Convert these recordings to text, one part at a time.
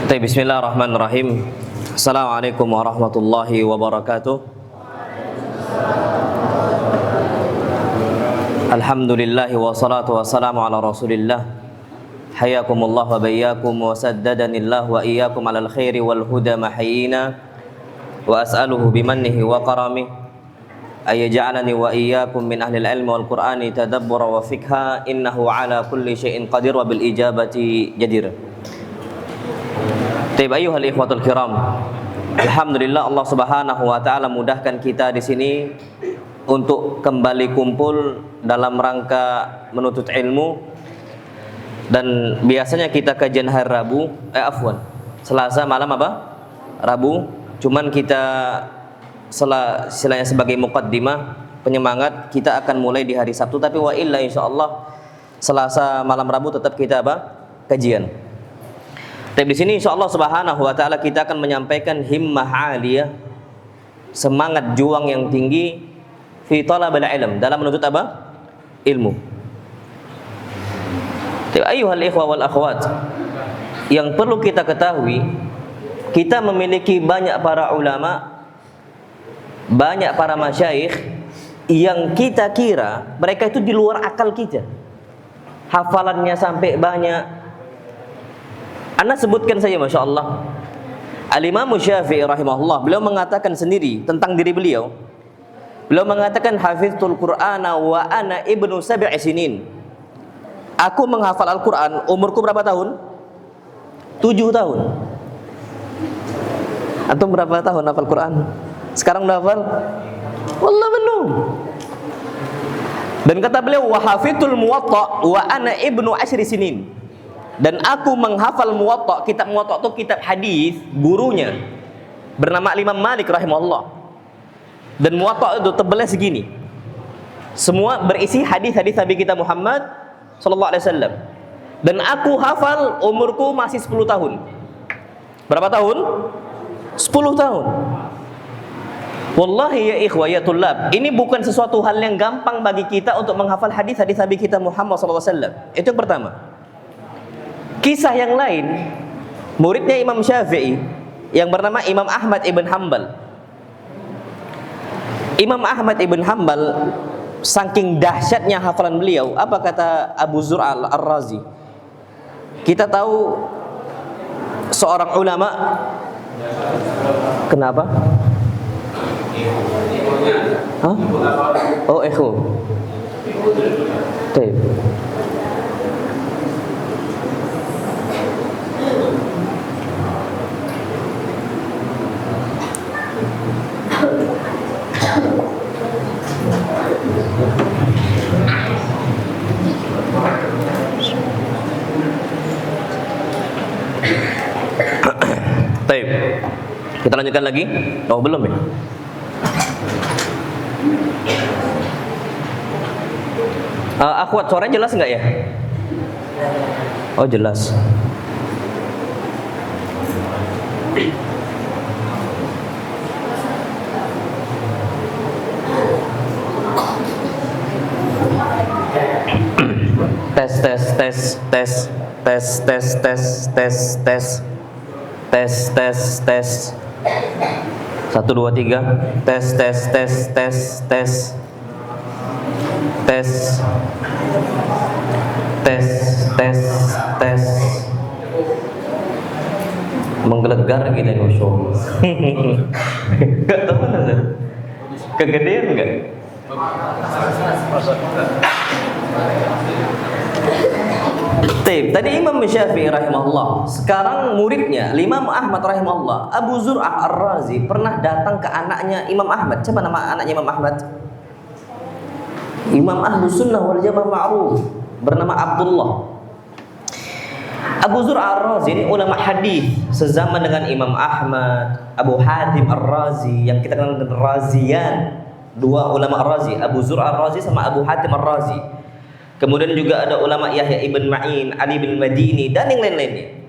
Bismillahirrahmanirrahim. Assalamualaikum warahmatullahi wabarakatuh. Alhamdulillah wassalatu wassalamu ala Rasulillah. Hayakumullah wa bayyakum wa saddadanillah wa iyyakum alal khairi wal huda mahyina wa as'aluhu bimannihi wa karamih ayaj'alani wa iyyakum min ahlil ilmi wal qur'ani tadabbura wa fikha innahu ala kulli syai'in qadir wa bil ijabati jadir. Taib ayyuhal ikhwatul kiram. Alhamdulillah Allah Subhanahu wa taala mudahkan kita di sini untuk kembali kumpul dalam rangka menuntut ilmu. Dan biasanya kita kajian hari Rabu, Selasa malam apa? Rabu. Cuman kita selain sebagai muqaddimah, penyemangat, kita akan mulai di hari Sabtu, tapi wa illa insyaallah Selasa malam Rabu tetap kita kajian. Tapi di sini insyaallah Subhanahu wa taala kita akan menyampaikan himmah aliyah, semangat juang yang tinggi fi talabil ilm, dalam menuntut ilmu. Ayyuhal ikhwa wal akhwat, yang perlu kita ketahui, kita memiliki banyak para ulama, banyak para masyayikh yang kita kira mereka itu di luar akal kita. Hafalannya sampai banyak. Anda sebutkan saja, Masya Allah, Al-Imam Syafi'i rahimahullah, beliau mengatakan sendiri tentang diri beliau. Beliau mengatakan hafiztul Qur'ana wa ana ibnu sab'i sinin. Aku menghafal Al-Quran, umurku berapa tahun? 7 tahun. Antum berapa tahun hafal Quran? Sekarang udah hafal? Wallah belum. Dan kata beliau wa hafiztul Muwatta wa ana ibnu asyri sinin. Dan aku menghafal Muwatta, kitab Muwatta itu kitab hadis, gurunya bernama Imam Malik rahimahullah. Dan Muwatta itu tebalnya segini. Semua berisi hadis-hadis Nabi kita Muhammad sallallahu alaihi wasallam. Dan aku hafal, umurku masih 10 tahun. Berapa tahun? 10 tahun. Wallahi ya ikhwah ya tullab, ini bukan sesuatu hal yang gampang bagi kita untuk menghafal hadis-hadis Nabi kita Muhammad sallallahu alaihi wasallam. Itu yang pertama. Kisah yang lain, muridnya Imam Syafi'i yang bernama Imam Ahmad ibn Hanbal. Imam Ahmad ibn Hanbal, saking dahsyatnya hafalan beliau, apa kata Abu Zur'a Ar-Razi? Kita tahu seorang ulama. Kenapa? Hah? Oh, echo. Baik. Baik. Kita lanjutkan lagi. Oh, belum ya? Akhwat, suaranya jelas enggak ya? Oh, jelas. Tes 1 2 3 tes menggelegar gitu ya, Masya Allah. Gak tahu mana, kegedean enggak? Tadi Imam Syafi'i rahimahullah, sekarang muridnya Imam Ahmad rahimahullah, Abu Zur'ah Ar-Razi pernah datang ke anaknya Imam Ahmad. Coba nama anaknya Imam Ahmad? Imam Ahlus Sunnah wal Jamaah ma'ruf, bernama Abdullah. Abu Zur'ah Ar-Razi ini ulama hadis sezaman dengan Imam Ahmad, Abu Hatim Ar-Razi yang kita kenal dengan Razian. Dua ulama Ar-Razi, Abu Zur'ah Ar-Razi sama Abu Hatim Ar-Razi. Kemudian juga ada ulama Yahya ibn Ma'in, Ali bin Madini, dan yang lain-lainnya.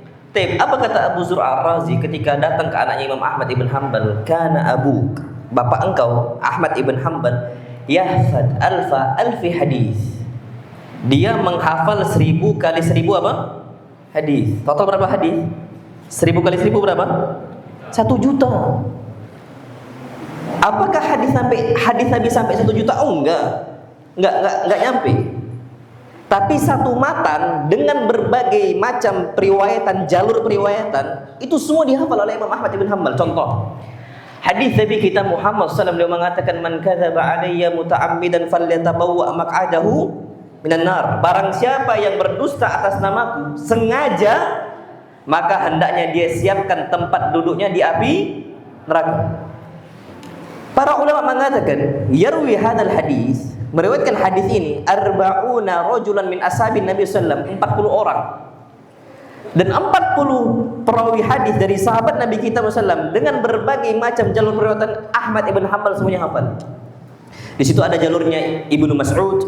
Apa kata Abu Zur'ah Ar-Razi ketika datang ke anaknya Imam Ahmad ibn Hanbal? Kana abuk, bapak engkau Ahmad ibn Hanbal, yahfad alfi hadis. Dia menghafal 1000 kali 1000 apa? Hadis. Total berapa hadis? 1000 kali 1000 berapa? 1 juta. Apakah hadis Nabi sampai 1 juta? Oh enggak nyampe. Tapi satu matan dengan berbagai macam periwayatan, jalur periwayatan, itu semua dihafal oleh Imam Ahmad bin Hanbal. Contoh, hadis Nabi kita Muhammad SAW, beliau mengatakan, man kadzaba alayya muta'ammidan falyatabawwa maq'adahu minan nar. Barang siapa yang berdusta atas namaku sengaja, maka hendaknya dia siapkan tempat duduknya di api neraka. Para ulama mengatakan, yarwi hadal hadis, meriwayatkan hadis ini, arba'una rajulan min ashabin Nabi sallallahu alaihi wasallam, 40 orang. Dan 40 perawi hadis dari sahabat Nabi kita sallallahu dengan berbagai macam jalur periwayatan. Ahmad ibn Hanbal semuanya hafal. Di situ ada jalurnya Ibnu Mas'ud,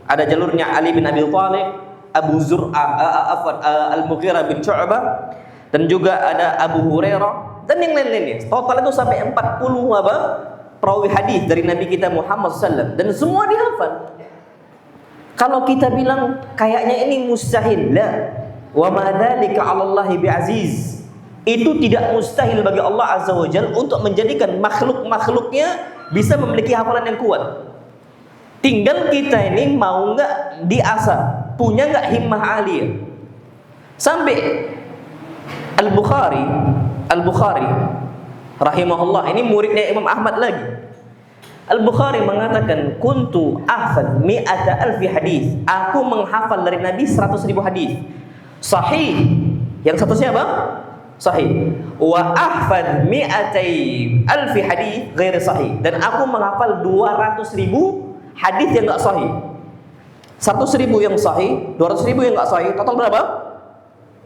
ada jalurnya Ali bin Abi Thalib, Abu Zur'ah, Al-Mughirah bin Syu'bah, dan juga ada Abu Hurairah dan yang lain-lainnya. Total itu sampai 40 perawi hadis dari Nabi kita Muhammad SAW, dan semua dihafal. Kalau kita bilang kayaknya ini mustahil, la wa ma dzalika 'ala Allahi bi'aziz. Itu tidak mustahil bagi Allah Azza wa Jalla untuk menjadikan makhluk-makhluknya bisa memiliki hafalan yang kuat. Tinggal kita ini mau enggak diasah, punya enggak himmah aliyah. Sampai Al-Bukhari rahimahullah, ini muridnya Imam Ahmad lagi. Al-Bukhari mengatakan, kuntu ahfad mi'ata alfi hadis. Aku menghafal dari Nabi 100.000 hadis. Sahih. Yang satu siapa? Sahih. Wa ahfad mi'atai alfi hadis ghairi sahih. Dan aku menghafal 200.000 hadis yang enggak sahih. 100.000 yang sahih, 200.000 yang enggak sahih. Total berapa?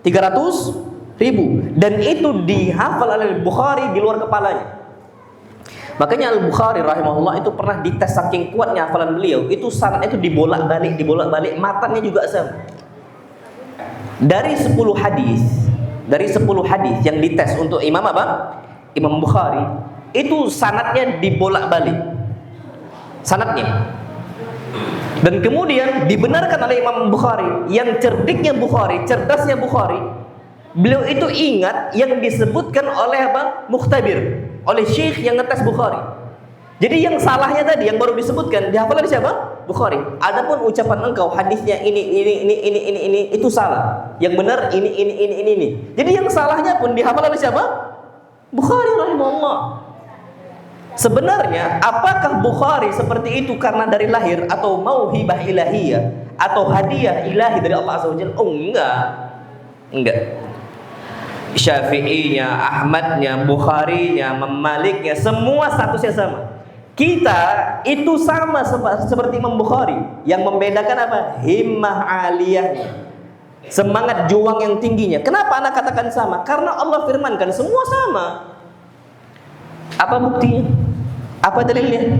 300.000. Dan itu dihafal oleh Al-Bukhari di luar kepalanya. Makanya Al-Bukhari rahimahullah itu pernah dites saking kuatnya hafalan beliau, itu sanad itu dibolak-balik, matannya juga sama. Dari 10 hadis yang dites untuk Imam apa? Imam Bukhari, itu sanadnya dibolak-balik. Sanadnya. Dan kemudian dibenarkan oleh Imam Bukhari, yang cerdasnya Bukhari, beliau itu ingat yang disebutkan oleh apa? Mukhtabir, oleh syekh yang ngetes Bukhari. Jadi yang salahnya tadi yang baru disebutkan dihafal oleh siapa? Bukhari. Adapun ucapan engkau hadisnya ini itu salah. Yang benar ini. Jadi yang salahnya pun dihafal oleh siapa? Bukhari rahimahullah. Sebenarnya apakah Bukhari seperti itu karena dari lahir atau mauhibah ilahiyah atau hadiah ilahi dari Allah Azza wa Jalla? Oh enggak. Syafi'inya, Ahmadnya, Bukharinya, Maliknya, semua statusnya sama. Kita itu sama seperti Imam Bukhari. Yang membedakan apa? Himmah aliyahnya, semangat juang yang tingginya. Kenapa anak katakan sama? Karena Allah firmankan semua sama. Apa buktinya? Apa dalilnya?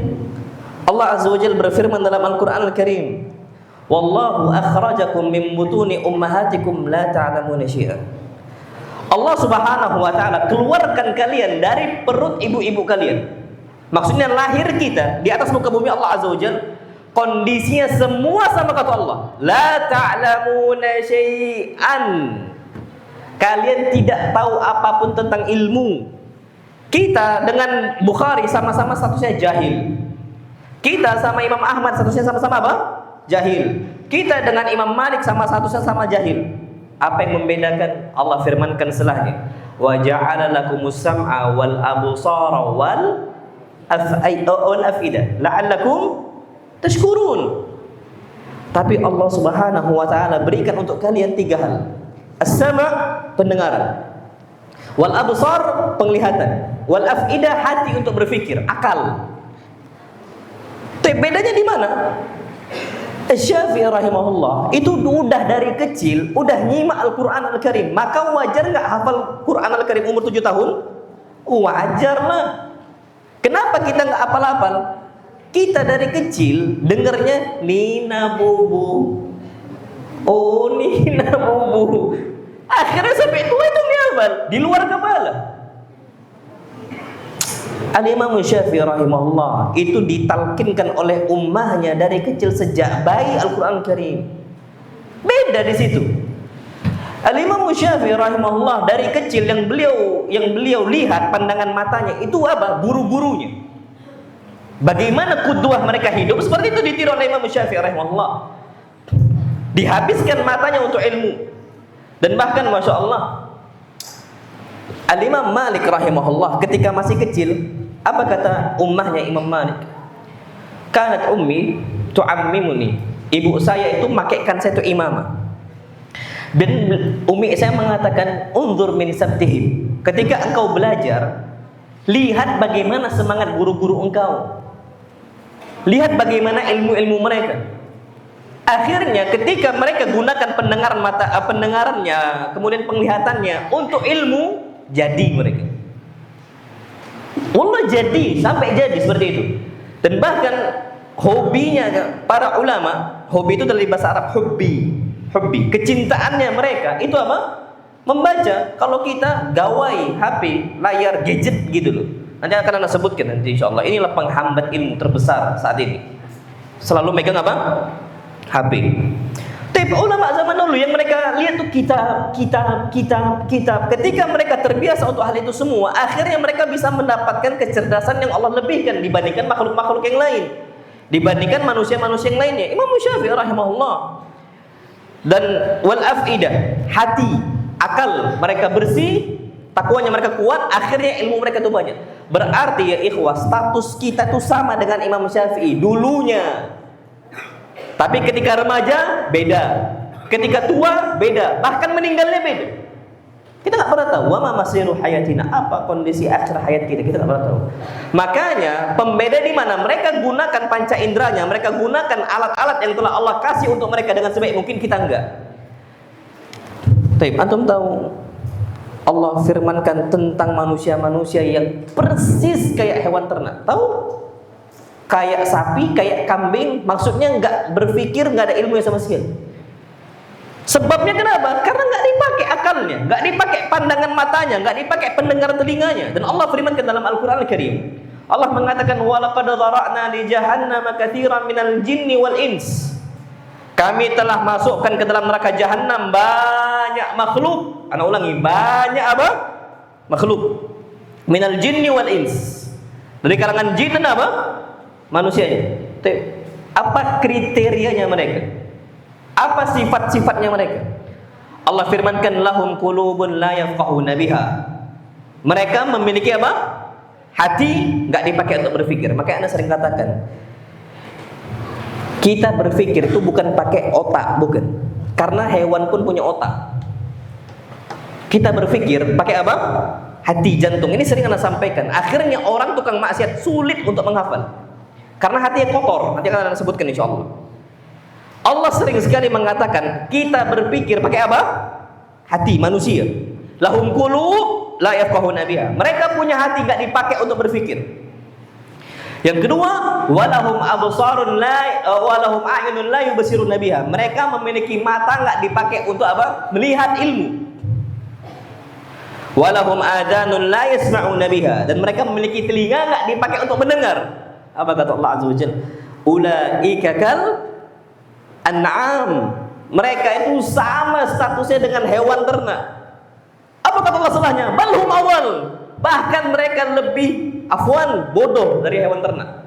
Allah Azza wa Jalla berfirman dalam Al-Quran Al-Karim, wallahu akhrajakum min butuni ummahatikum la ta'lamuna syai'a. Allah Subhanahu wa taala keluarkan kalian dari perut ibu-ibu kalian. Maksudnya lahir kita di atas muka bumi Allah Azza wa Jalla, kondisinya semua sama kata Allah. La ta'lamuna syai'an. Kalian tidak tahu apapun tentang ilmu. Kita dengan Bukhari sama-sama statusnya jahil. Kita sama Imam Ahmad statusnya sama-sama apa? Jahil. Kita dengan Imam Malik sama statusnya sama jahil. Apa yang membedakan? Allah firmankan setelahnya, wa ja'ala lakumus sam'a wal absara wal af'idah la'allakum tashkurun. Tapi Allah Subhanahu wa taala berikan untuk kalian 3 hal. As-sama' pendengaran, wal absar penglihatan, wal af'idah hati untuk berpikir, akal. Bedanya di mana? Syafi'i rahimahullah itu udah dari kecil udah nyimak Al-Quran Al-Karim, maka wajar nggak hafal Quran Al-Karim umur 7 tahun? Wajar lah. Kenapa kita nggak hafal-hafal? Kita dari kecil dengernya Nina Bubu, oh Nina Bubu, akhirnya sampai tua itu hafal di luar kepala. Al-Imam Syafi'i rahimahullah itu ditalkinkan oleh ummahnya dari kecil sejak bayi Al-Quran Karim. Beda di situ. Al-Imam Syafi'i rahimahullah dari kecil yang beliau lihat pandangan matanya itu apa? Guru-gurunya. Bagaimana qudwah mereka hidup, seperti itu ditiru oleh Imam Syafi'i rahimahullah. Dihabiskan matanya untuk ilmu. Dan bahkan Masya Allah, Al-Imam Malik rahimahullah ketika masih kecil, apa kata ummahnya Imam Malik? Kanat ummi tu'ammimuni. Ibu saya itu makaikan saya itu imamah. Dan umi saya mengatakan, unzur min sabtihim. Ketika engkau belajar, lihat bagaimana semangat guru-guru engkau. Lihat bagaimana ilmu-ilmu mereka. Akhirnya ketika mereka gunakan pendengarannya, kemudian penglihatannya untuk ilmu, jadi mereka. Wallah jadi, sampai jadi seperti itu. Dan bahkan hobinya para ulama, hobi itu dari bahasa Arab hubbi. Kecintaannya mereka itu apa? Membaca. Kalau kita gawai HP, layar gadget gitu loh. Nanti akan Anda sebutkan nanti insyaallah. Inilah penghambat ilmu terbesar saat ini. Selalu megang apa? HP. Tapi ulama zaman dulu yang mereka lihat tuh kitab. Ketika mereka terbiasa untuk hal itu semua, akhirnya mereka bisa mendapatkan kecerdasan yang Allah lebihkan dibandingkan makhluk-makhluk yang lain, dibandingkan manusia-manusia yang lainnya. Imam Syafi'i rahimahullah. Dan wal afidah, hati, akal mereka bersih, takwanya mereka kuat, akhirnya ilmu mereka itu banyak. Berarti ya ikhwah, status kita itu sama dengan Imam Syafi'i dulunya. Tapi ketika remaja beda, ketika tua beda, bahkan meninggalnya beda. Kita nggak pernah tahu wa ma masiru hayatina, apa kondisi akhir hayat kita nggak pernah tahu. Makanya pembeda di mana mereka gunakan panca inderanya, mereka gunakan alat-alat yang telah Allah kasih untuk mereka dengan sebaik mungkin, kita enggak. Tapi antum tahu Allah firmankan tentang manusia-manusia yang persis kayak hewan ternak. Tahu? Kayak sapi, kayak kambing, maksudnya enggak berpikir, enggak ada ilmu sama sekali. Sebabnya kenapa? Karena nggak dipakai akalnya, nggak dipakai pandangan matanya, nggak dipakai pendengar telinganya. Dan Allah firmankan dalam Al-Quran Al-Karim, Allah mengatakan walaqad dzara'na li jahannama katsiran minal jinni wal ins. Kami telah masukkan ke dalam neraka jahanam banyak makhluk. Ana ulangi, banyak apa? Makhluk. Minal jinni wal ins. Dari kalangan jin dan apa? Manusianya. Apa kriterianya mereka? Apa sifat-sifatnya mereka? Allah firmankan lahum qulubun la yafqahuna biha. Mereka memiliki apa? Hati enggak dipakai untuk berpikir. Makanya Anda sering katakan, kita berpikir itu bukan pakai otak, bukan. Karena hewan pun punya otak. Kita berpikir pakai apa? Hati, jantung. Ini sering Anda sampaikan. Akhirnya orang tukang maksiat sulit untuk menghafal. Karena hatinya kotor. Nanti akan Anda sebutkan insyaallah. Allah sering sekali mengatakan kita berpikir pakai apa? Hati manusia. Lahum qulub la yafqahuna biha. Mereka punya hati enggak dipakai untuk berpikir. Yang kedua, walahum absarun walahum a'yunun la yubsiruna biha. Mereka memiliki mata enggak dipakai untuk apa? Melihat ilmu. Walahum adanun la yasma'una biha. Dan mereka memiliki telinga enggak dipakai untuk mendengar. Apa kata Allah Azza wa Jalla? Ulaika kal an'am. Mereka itu sama statusnya dengan hewan ternak. Apa kata Allah salahnya? Balhum awal. Bahkan mereka lebih afwan, bodoh dari hewan ternak.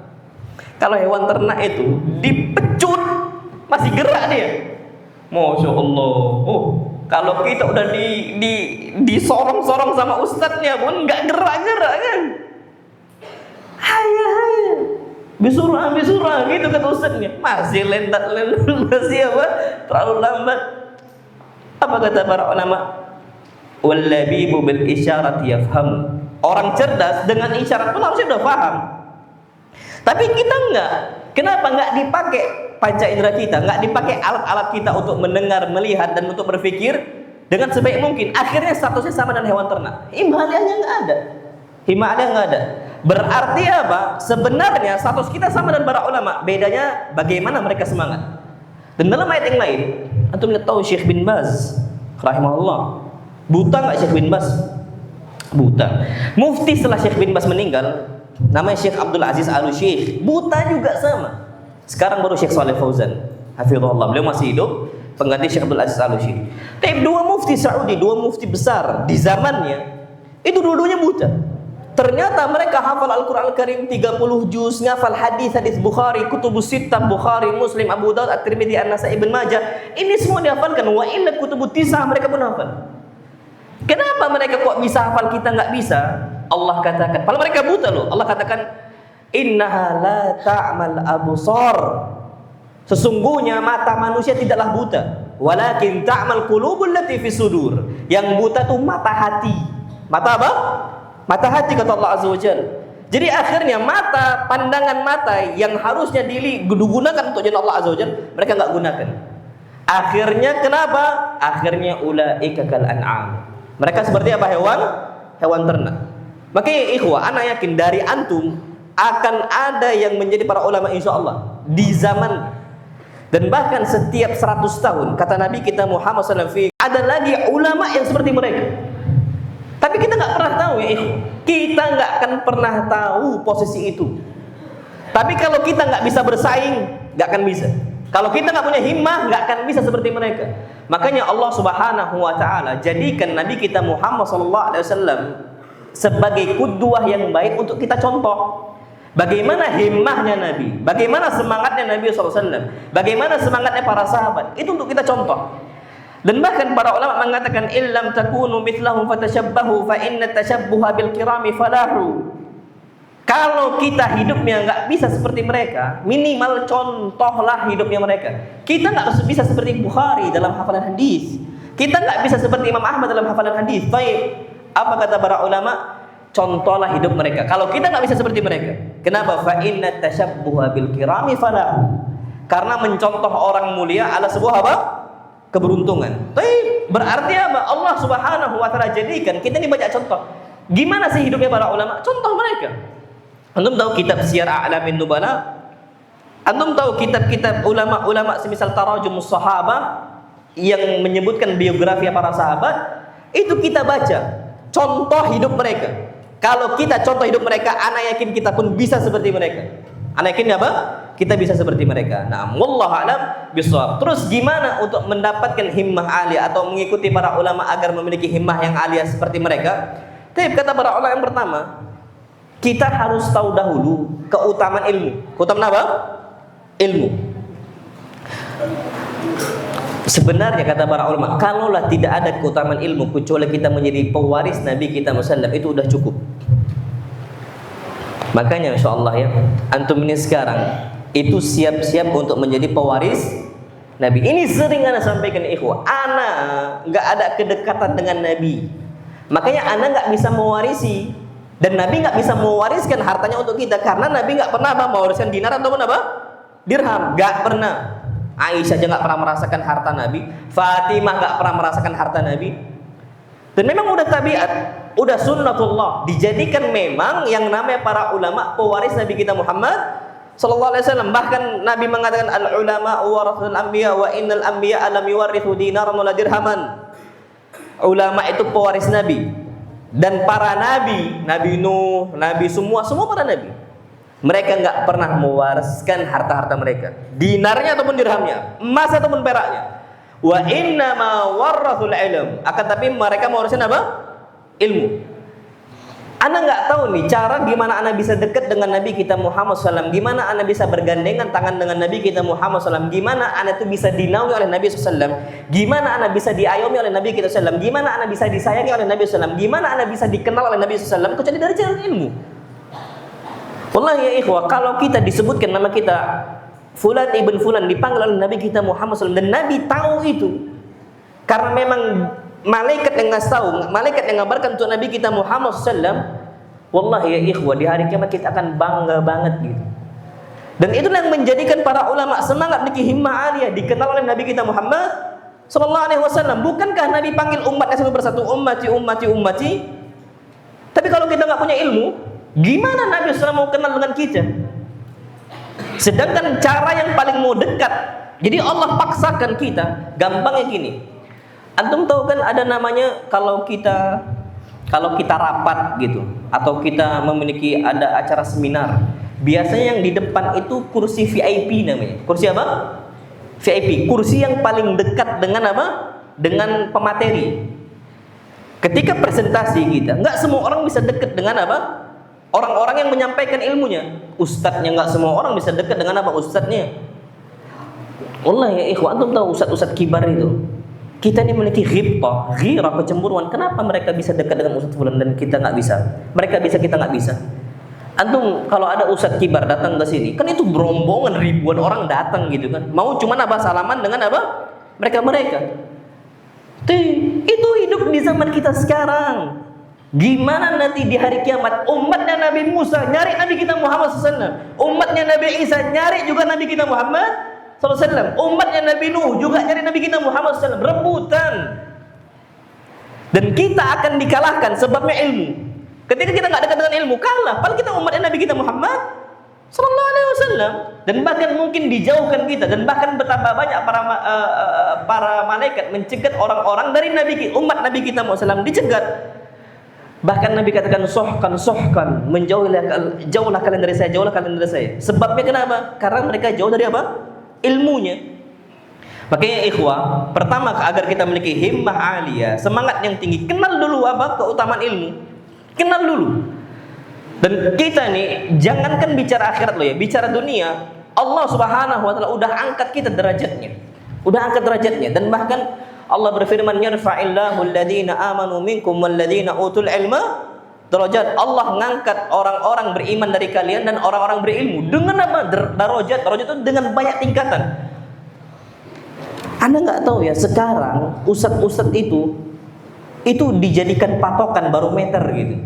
Kalau hewan ternak itu dipecut masih gerak dia. Masya Allah. Oh, kalau kita udah disorong-sorong sama ustadznya pun nggak gerak-gerak kan? Hayah. Bisurah gitu kata ustadznya. Masih lentat, masih apa? Terlalu lambat. Apa kata para ulama? Wallabibu bil isyarat yafham. Orang cerdas dengan isyarat pun harusnya udah paham. Tapi kita enggak. Kenapa enggak dipakai panca indera kita? Enggak dipakai alat-alat kita untuk mendengar, melihat dan untuk berpikir dengan sebaik mungkin. Akhirnya statusnya sama dengan hewan ternak. Himalaya enggak ada. Himalaya enggak ada. Berarti apa? Sebenarnya status kita sama dengan para ulama. Bedanya bagaimana mereka semangat. Dan dalam ayat yang lain, antum lihat tahu Syekh bin Baz rahimahullah. Buta enggak Syekh bin Baz? Buta. Mufti setelah Syekh bin Baz meninggal, namanya Syekh Abdul Aziz Al-Syekh. Buta juga sama. Sekarang baru Syekh Shalih Fauzan, hafizahullah. Beliau masih hidup, pengganti Syekh Abdul Aziz Al-Utsaimin. Tapi dua mufti Saudi, dua mufti besar di zamannya, itu dua-duanya buta. Ternyata mereka hafal Al-Quran Al-Karim 30 juz, ngafal hadis Bukhari, Kutubus Sittah, Bukhari, Muslim, Abu Daud, At-Tirmidzi, An-Nasai, Ibn Majah. Ini semua dihafalkan. Wa illa Kutubut Tis'ah, mereka pun hafal. Kenapa mereka kok bisa hafal, kita nggak bisa? Allah katakan, padahal mereka buta loh. Allah katakan, innaha la ta'mal absar. Sesungguhnya mata manusia tidaklah buta, walakin ta'mal qulubul lati fi sudur. Yang buta tuh mata hati. Mata apa? Mata hati, kata Allah Azza wa Jalla. Jadi akhirnya mata, pandangan mata yang harusnya digunakan untuk jalan Allah Azza wa Jalla, mereka nggak gunakan. Akhirnya kenapa? Akhirnya ulaika kal an'am. Mereka seperti apa? Hewan ternak. Makanya ikhwah, ana yakin dari antum akan ada yang menjadi para ulama insya Allah di zaman, dan bahkan setiap 100 tahun, kata Nabi kita Muhammad SAW, ada lagi ulama yang seperti mereka. Tapi kita nggak pernah tahu ya ikhwah. Kita nggak akan pernah tahu posisi itu. Tapi kalau kita nggak bisa bersaing, nggak akan bisa. Kalau kita nggak punya himmah, nggak akan bisa seperti mereka. Makanya Allah Subhanahu wa Ta'ala jadikan Nabi kita Muhammad SAW sebagai qudwah yang baik untuk kita contoh. Bagaimana himmahnya Nabi, bagaimana semangatnya Nabi SAW, bagaimana semangatnya para sahabat, itu untuk kita contoh. Dan bahkan para ulama mengatakan, illam takunu mithlahum fatashabbahu fa inna tashabbuha bil kirami falahu. Kalau kita hidupnya nggak bisa seperti mereka, minimal contohlah hidupnya mereka. Kita nggak bisa seperti Bukhari dalam hafalan hadis. Kita nggak bisa seperti Imam Ahmad dalam hafalan hadis. Baik, apa kata para ulama? Contohlah hidup mereka. Kalau kita nggak bisa seperti mereka, kenapa? Fa inna tashabbuha bil kirami falahu. Karena mencontoh orang mulia adalah sebuah apa? Keberuntungan. Tapi berarti apa? Allah Subhanahu wa Ta'ala jadikan kita ini banyak contoh. Gimana sih hidupnya para ulama? Contoh mereka. Antum tahu kitab Syiar A'lamin Nubala? Antum tahu kitab-kitab ulama-ulama semisal Tarajumus Sahabah yang menyebutkan biografi para sahabat? Itu kita baca contoh hidup mereka. Kalau kita contoh hidup mereka, ana yakin kita pun bisa seperti mereka. Ana yakin apa? Kita bisa seperti mereka. Nah, wallahu a'lam bishawab. Terus gimana untuk mendapatkan himmah aliyah atau mengikuti para ulama agar memiliki himmah yang aliyah seperti mereka? Tapi kata para ulama yang pertama, kita harus tahu dahulu keutamaan ilmu. Keutamaan apa? Ilmu. Sebenarnya kata para ulama, kalaulah tidak ada keutamaan ilmu kecuali kita menjadi pewaris Nabi kita Muhammad, itu udah cukup. Makanya insyaallah ya, antum ini sekarang itu siap-siap untuk menjadi pewaris Nabi. Ini sering ana sampaikan ikhwah, ana nggak ada kedekatan dengan Nabi, makanya ana nggak bisa mewarisi, dan Nabi nggak bisa mewariskan hartanya untuk kita, karena Nabi nggak pernah mewariskan dinar ataupun apa? Dirham, nggak pernah. Aisyah aja nggak pernah merasakan harta Nabi, Fatimah nggak pernah merasakan harta Nabi. Dan memang udah tabiat, udah sunnatullah, dijadikan memang yang namanya para ulama pewaris Nabi kita Muhammad sallallahu alaihi wasallam. Bahkan Nabi mengatakan al ulama warathul anbiya wa innal anbiya lam yuwarithu dinaran wala dirhaman. Ulama itu pewaris Nabi, dan para nabi, Nabi Nuh, Nabi semua para nabi, mereka nggak pernah mewariskan harta-harta mereka, dinarnya ataupun dirhamnya, emas ataupun peraknya. Wa inna ma warathul ilm, akan tapi mereka mewariskan apa? Ilmu. Ana nggak tahu nih cara gimana ana bisa dekat dengan Nabi kita Muhammad SAW, gimana ana bisa bergandengan tangan dengan Nabi kita Muhammad SAW, gimana ana itu bisa dinaungi oleh Nabi SAW, gimana ana bisa diayomi oleh Nabi kita SAW, gimana ana bisa disayangi oleh Nabi SAW, gimana ana bisa dikenal oleh Nabi SAW, kecuali dari jalan ilmu. Wallahi ya ikhwah, kalau kita disebutkan nama kita Fulan ibn Fulan, dipanggil oleh Nabi kita Muhammad SAW, dan Nabi tahu itu, karena memang malaikat yang ngasih tahu, malaikat yang ngabarkan untuk Nabi kita Muhammad SAW. Wallahi ya ikhwah, di hari kiamat kita akan bangga banget gitu. Dan itulah yang menjadikan para ulama semangat memiliki himmah aliyah, dikenal oleh Nabi kita Muhammad sallallahu alaihi wasallam. Bukankah Nabi panggil umatnya satu persatu, ummati ummati ummati? Tapi kalau kita nggak punya ilmu, gimana Nabi SAW mau kenal dengan kita? Sedangkan cara yang paling mau dekat, jadi Allah paksakan kita. Gampangnya gini, antum tahu kan ada namanya kalau kita rapat gitu, atau kita memiliki ada acara seminar, biasanya yang di depan itu kursi VIP namanya. Kursi apa? VIP, kursi yang paling dekat dengan apa? Dengan pemateri. Ketika presentasi kita, nggak semua orang bisa dekat dengan apa? Orang-orang yang menyampaikan ilmunya. Ustadznya nggak semua orang bisa dekat dengan apa? Ustadznya. Wallah ya ikhwan, antum tahu ustadz-ustadz kibar itu, kita ini memiliki ghibtah, ghirah, kecemburuan. Kenapa mereka bisa dekat dengan ustadz fulan dan kita nggak bisa? Mereka bisa, kita nggak bisa. Antum kalau ada ustadz kibar datang ke sini, kan itu berombongan ribuan orang datang gitu kan. Mau cuman apa? Salaman dengan apa? Mereka. Itu hidup di zaman kita sekarang. Gimana nanti di hari kiamat umatnya Nabi Musa nyari Nabi kita Muhammad SAW, umatnya Nabi Isa nyari juga Nabi kita Muhammad SAW, umatnya Nabi Nuh juga nyari Nabi kita Muhammad SAW, rebutan. Dan kita akan dikalahkan sebabnya ilmu. Ketika kita nggak dekat dengan ilmu, kalah. Padahal kita umatnya Nabi kita Muhammad Sallallahu Alaihi Wasallam, dan bahkan mungkin dijauhkan kita, dan bahkan betapa banyak para malaikat mencegat orang-orang dari umat Nabi kita Muhammad SAW dicegat. Bahkan Nabi katakan sohkan, jauhlah kalian dari saya, jauhlah kalian dari saya. Sebabnya kenapa? Karena mereka jauh dari apa? Ilmunya. Makanya ikhwah, pertama agar kita memiliki himmah aliyah, semangat yang tinggi, kenal dulu apa? Keutamaan ilmu. Kenal dulu. Dan kita nih, jangankan bicara akhirat loh ya, bicara dunia, Allah Subhanahu wa taala udah angkat kita derajatnya. Dan bahkan Allah berfirman, yarfa'illahu alladhina amanu minkum walladhina utul ilma darajat. Allah ngangkat orang-orang beriman dari kalian dan orang-orang berilmu. Dengan apa? Darajat itu dengan banyak tingkatan. Anda nggak tahu ya, sekarang ustadz-ustadz itu dijadikan patokan barometer gitu.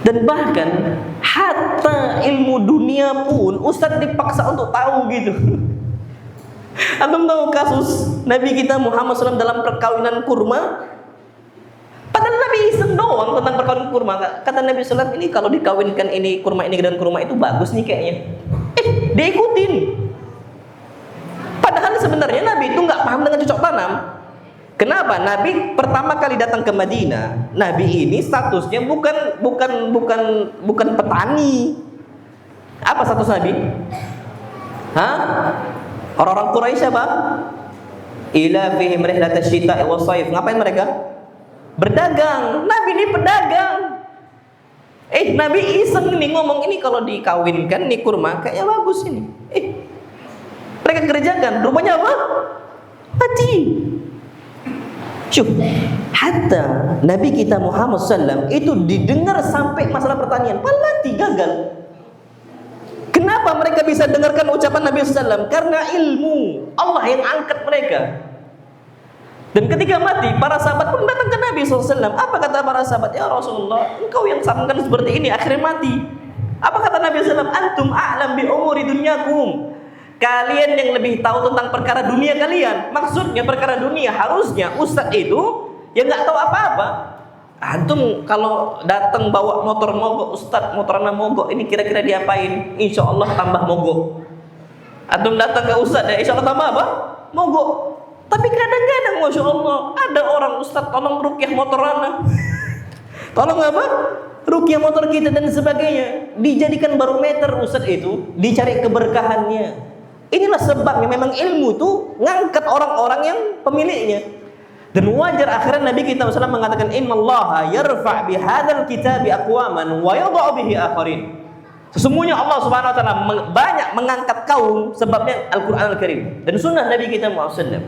Dan bahkan hatta ilmu dunia pun ustadz dipaksa untuk tahu gitu. Antum tahu kasus Nabi kita Muhammad SAW dalam perkawinan kurma? Padahal Nabi iseng doang tentang perkawinan kurma. Kata Nabi SAW, ini kalau dikawinkan ini kurma ini dan kurma itu bagus nih kayaknya. Diikutin. Padahal sebenarnya Nabi itu nggak paham dengan cocok tanam. Kenapa? Nabi pertama kali datang ke Madinah, Nabi ini statusnya bukan petani. Apa status Nabi? Orang-orang Quraisy apa? Ila fihim rihlatash shita'i was-shaif. Ngapain mereka? Berdagang. Nabi ini pedagang. Nabi iseng nih ngomong, ini kalau dikawinkan nih kurma kayaknya bagus ini. Mereka kerjakan. Rupanya apa? Mati. Hatta Nabi kita Muhammad SAW itu didengar sampai masalah pertanian, mati, gagal. Kenapa mereka bisa dengarkan ucapan Nabi SAW? Karena ilmu Allah yang angkat mereka. Dan ketika mati, para sahabat pun datang ke Nabi SAW. Apa kata para sahabat? Ya Rasulullah, engkau yang sampaikan seperti ini akhirnya mati. Apa kata Nabi SAW? Antum a'lam bi umuri dunyakum. Kalian yang lebih tahu tentang perkara dunia kalian. Maksudnya perkara dunia, harusnya ustadz itu yang nggak tahu apa-apa. Antum kalau datang bawa motor mogok, ustadz motornya mogok, ini kira-kira diapain? Insya Allah tambah mogok. Antum datang ke ustadz ya, insya Allah tambah apa? Mogok. Tapi kadang-kadang masya Allah ada orang, ustadz tolong rukyah motor ana. Tolong apa? Rukyah motor kita dan sebagainya. Dijadikan barometer ustadz itu, dicari keberkahannya. Inilah sebabnya memang ilmu itu ngangkat orang-orang yang pemiliknya. Dan wajar akhirnya Nabi kita SAW mengatakan, innallaha yarfa' bihadzal kitabi aqwaman wa yadh'u bihi akharin. Sesungguhnya Allah Subhanahu wa taala banyak mengangkat kaum sebabnya Al-Qur'an Al-Karim dan sunnah Nabi kita Muhammad SAW.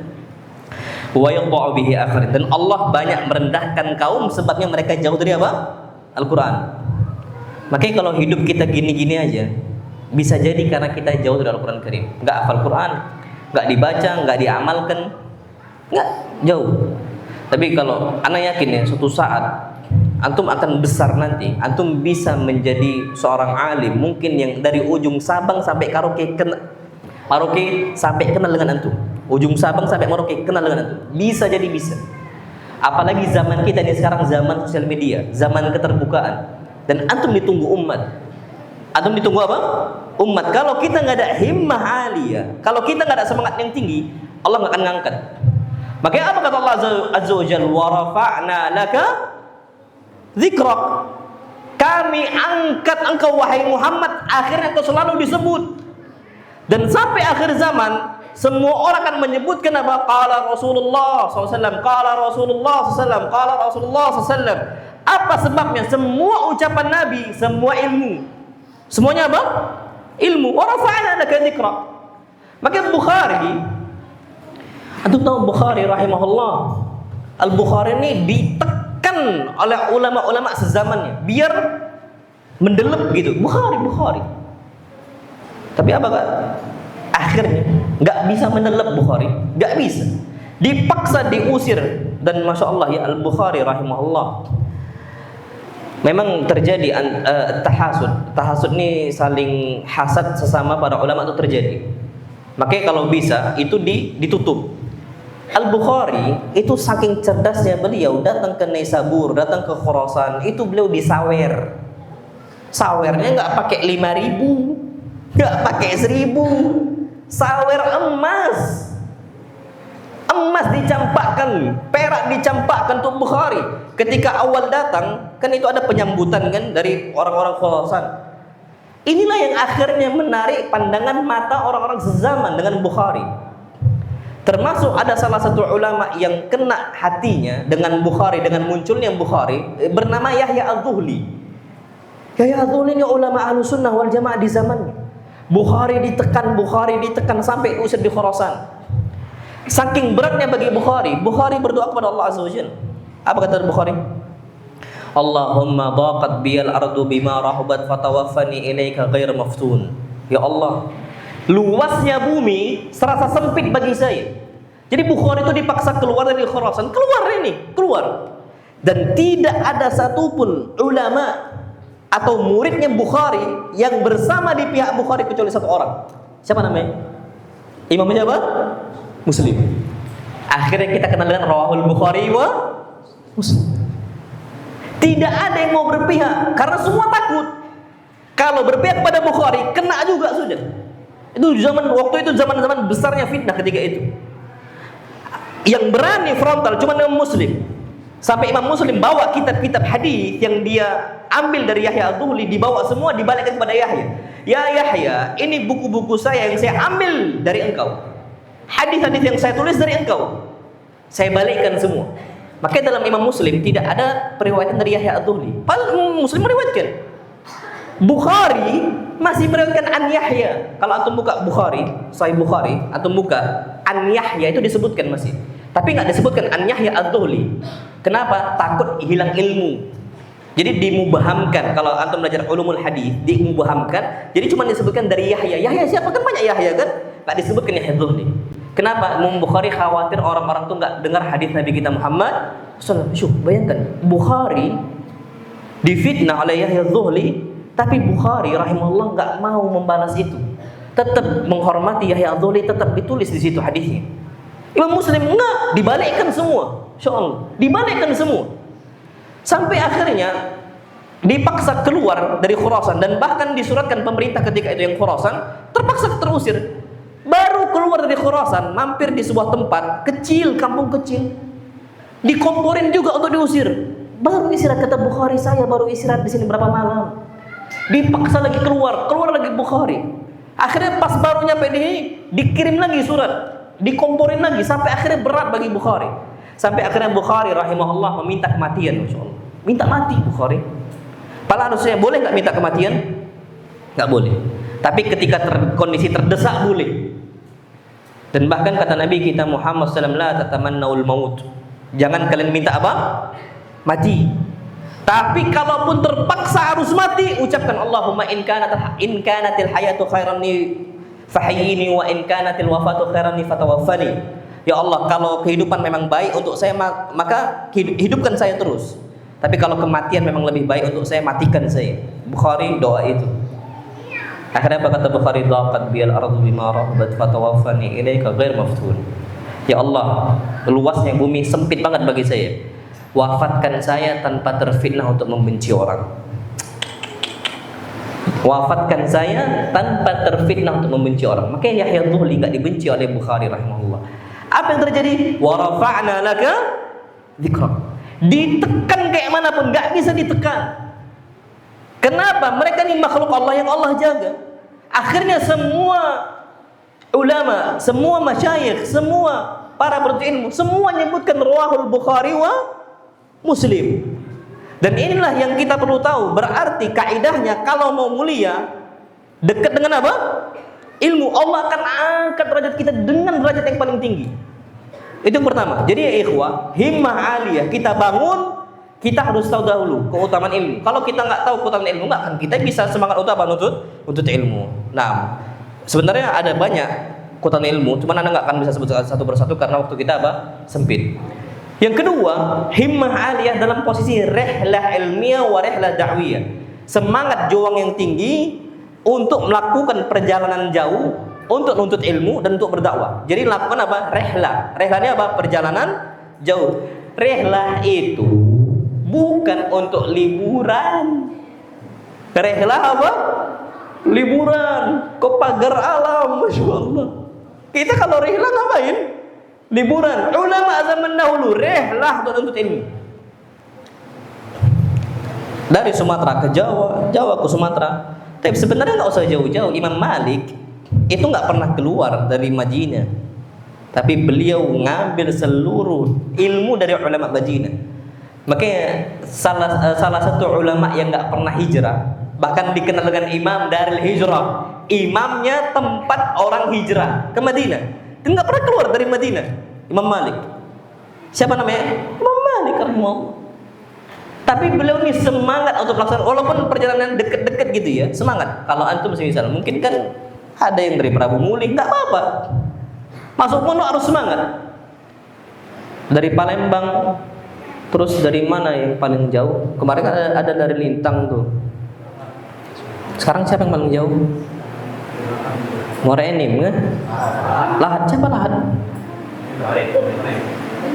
Wa yadh'u bihi akharin, dan Allah banyak merendahkan kaum sebabnya mereka jauh dari apa? Al-Qur'an. Makanya kalau hidup kita gini-gini aja, bisa jadi karena kita jauh dari Al-Quran Karim, nggak hafal Quran, nggak dibaca, nggak diamalkan, nggak jauh. Tapi kalau anak yakin ya, suatu saat antum akan besar nanti, antum bisa menjadi seorang alim, mungkin yang dari ujung Sabang sampai Merauke sampai kenal dengan antum, ujung Sabang sampai Merauke kenal dengan antum, bisa jadi bisa. Apalagi zaman kita ini sekarang zaman sosial media, zaman keterbukaan, dan antum ditunggu umat. Antum ditunggu apa? Umat. Kalau kita nggak ada himmah aliyah, kalau kita nggak ada semangat yang tinggi, Allah nggak akan ngangkat. Makanya apa kata Allah Azza wa Jalla? Wa rafa'na laka dzikrak. Kami angkat engkau wahai Muhammad, akhirnya engkau selalu disebut. Dan sampai akhir zaman, semua orang akan menyebutkan apa? Qala Rasulullah SAW, qala Rasulullah SAW, qala Rasulullah SAW. Apa sebabnya? Semua ucapan Nabi, semua ilmu. Semuanya apa? Ilmu. Wa rafa'na laka dzikra. Maka Bukhari, antum tahu Bukhari rahimahullah. Al-Bukhari ini ditekan oleh ulama-ulama sezamannya biar mendelep gitu. Bukhari. Tapi apa Kak? Akhirnya nggak bisa mendelep Bukhari, nggak bisa, dipaksa diusir. Dan masya Allah ya, Al-Bukhari rahimahullah, memang terjadi tahasud ini, saling hasad sesama para ulama itu terjadi. Makanya kalau bisa itu ditutup. Al-Bukhari itu saking cerdasnya beliau, datang ke Naisabur, datang ke Khurasan, itu beliau disawer. Sawernya nggak pakai 5.000, nggak pakai 1.000. Sawer emas dicampakkan, perak dicampakkan untuk Bukhari. Ketika awal datang, kan itu ada penyambutan kan dari orang-orang Khurasan. Inilah yang akhirnya menarik pandangan mata orang-orang sezaman dengan Bukhari. Termasuk ada salah satu ulama yang kena hatinya dengan Bukhari, dengan munculnya Bukhari, bernama Yahya Az-Zuhli. Yahya Az-Zuhli ini ulama Ahlussunnah wal Jamaah di zamannya. Bukhari ditekan sampai diusir di Khurasan. Saking beratnya bagi Bukhari berdoa kepada Allah Azza wa Jalla. Apa kata Bukhari? Allahumma daqat biyal ardu bima rahubat fatawaffani ilaika ghair maftun. Ya Allah, luasnya bumi serasa sempit bagi saya. Jadi Bukhari itu dipaksa keluar dari Khurasan, keluar. Dan tidak ada satupun ulama atau muridnya Bukhari yang bersama di pihak Bukhari kecuali satu orang. Siapa namanya? Imamnya apa? Muslim. Akhirnya kita kenal dengan Rawahul Bukhari wa Muslim. Tidak ada yang mau berpihak karena semua takut. Kalau berpihak pada Bukhari kena juga sudah. Waktu itu zaman besarnya fitnah ketika itu. Yang berani frontal cuma Imam Muslim. Sampai Imam Muslim bawa kitab-kitab hadis yang dia ambil dari Yahya Az-Zuhli, dibawa semua dibalikkan kepada Yahya. Ya Yahya, ini buku-buku saya yang saya ambil dari engkau. Hadis-hadis yang saya tulis dari engkau. Saya balikkan semua. Makanya dalam Imam Muslim tidak ada periwayatan dari Yahya Az-Zuhli. Padahal Muslim meriwayatkan. Bukhari masih meriwayatkan an Yahya. Kalau antum buka Bukhari, Sahih Bukhari, antum buka an Yahya itu disebutkan masih. Tapi nggak disebutkan an Yahya Az-Zuhli. Kenapa? Takut hilang ilmu. Jadi dimubahamkan. Kalau antum belajar ulumul hadis, dimubahamkan. Jadi cuma disebutkan dari Yahya. Yahya siapa? Kan banyak Yahya kan? Nggak disebutkan Yahya Az-Zuhli. Kenapa? Imam Bukhari khawatir orang-orang tuh nggak dengar hadis Nabi kita Muhammad SAW. Bayangkan, Bukhari difitnah oleh Yahya Az-Zuhli, tapi Bukhari rahimahullah nggak mau membalas itu. Tetap menghormati Yahya Az-Zuhli, tetap ditulis di situ hadisnya. Imam Muslim enggak, dibalikkan semua. Insyaallah, dibalikkan semua. Sampai akhirnya dipaksa keluar dari Khurasan, dan bahkan disuratkan pemerintah ketika itu yang Khurasan terpaksa terusir. Baru keluar dari Khurasan, mampir di sebuah tempat kecil, kampung kecil, dikomporin juga untuk diusir. Baru istirahat, kata Bukhari, saya baru istirahat di sini berapa malam. Dipaksa lagi keluar lagi Bukhari. Akhirnya pas baru nyampe dikirim lagi surat, dikomporin lagi, sampai akhirnya berat bagi Bukhari. Sampai akhirnya Bukhari rahimahullah meminta kematian, masyaallah. Minta mati Bukhari. Padahal harusnya boleh nggak minta kematian? Nggak boleh. Tapi ketika kondisi terdesak boleh. Dan bahkan kata Nabi kita Muhammad sallallahu alaihi wasallam, la tatamannaul maut. Jangan kalian minta apa? Mati. Tapi kalaupun terpaksa harus mati, ucapkan Allahumma in kanatil hayatu khairan li fahyini wa in kanatil wafatu khairan li fatawaffani. Ya Allah, kalau kehidupan memang baik untuk saya, maka hidupkan saya terus. Tapi kalau kematian memang lebih baik untuk saya, matikan saya. Bukhari doa itu. Akhirnya apa kata Bukhari? Daqat biyal ardu bima rahabat fatawaffani ilaika ghair maftun. Ya Allah, luasnya bumi sempit banget bagi saya. Wafatkan saya tanpa terfitnah untuk membenci orang. Wafatkan saya tanpa terfitnah untuk membenci orang. Makanya Yahya Az-Zuhli enggak dibenci oleh Bukhari rahimahullah. Apa yang terjadi? Wa rafa'na laka dzikra. Ditekan kayak manapun enggak bisa ditekan. Kenapa? Mereka ini makhluk Allah yang Allah jaga. Akhirnya semua ulama, semua masyayikh, semua para penuntut ilmu, semua menyebutkan rawahul Bukhari wa Muslim. Dan inilah yang kita perlu tahu. Berarti kaidahnya kalau mau mulia, dekat dengan apa? Ilmu. Allah akan angkat derajat kita dengan derajat yang paling tinggi. Itu yang pertama. Jadi ya ikhwah, himmah aliyah kita bangun, kita harus tahu dahulu keutamaan ilmu. Kalau kita nggak tahu keutamaan ilmu, nggak akan kita bisa semangat utama untuk ilmu. Nah, sebenarnya ada banyak keutamaan ilmu, cuman anda nggak akan bisa sebut satu persatu karena waktu kita apa? Sempit. Yang kedua, himmah aliyah dalam posisi rihlah ilmiah wa rihlah da'wiyah. Semangat juang yang tinggi untuk melakukan perjalanan jauh untuk menuntut ilmu dan untuk berdakwah. Jadi lakukan apa? Rihlah. Rihlah ini apa? Perjalanan jauh. Rihlah itu bukan untuk liburan. Rihlah apa? Liburan ke pagar alam, Masya Allah. Kita kalau rihlah ngapain? Liburan. Ulama zaman dahulu rihlah untuk menuntut ilmu. Dari Sumatera ke Jawa, Jawa ke Sumatera. Tapi sebenarnya nggak usah jauh-jauh. Imam Malik itu nggak pernah keluar dari Madinah, tapi beliau ngambil seluruh ilmu dari ulama Madinah. Makanya salah satu ulama yang nggak pernah hijrah, bahkan dikenal dengan Imam Darul Hijrah. Imamnya tempat orang hijrah ke Madinah. Dan nggak pernah keluar dari Madinah. Imam Malik. Siapa namanya? Imam Malik rahimahullah. Tapi beliau ini semangat untuk melaksanakan, walaupun perjalanan deket-deket gitu ya, semangat. Kalau antum misal, mungkin kan ada yang dari Prabu Muli, nggak apa-apa. Masuk pondok harus semangat. Dari Palembang, terus dari mana yang paling jauh? Kemarin kan ada dari Lintang tuh. Sekarang siapa yang paling jauh? Muara Enim kan? Lahat, siapa Lahat?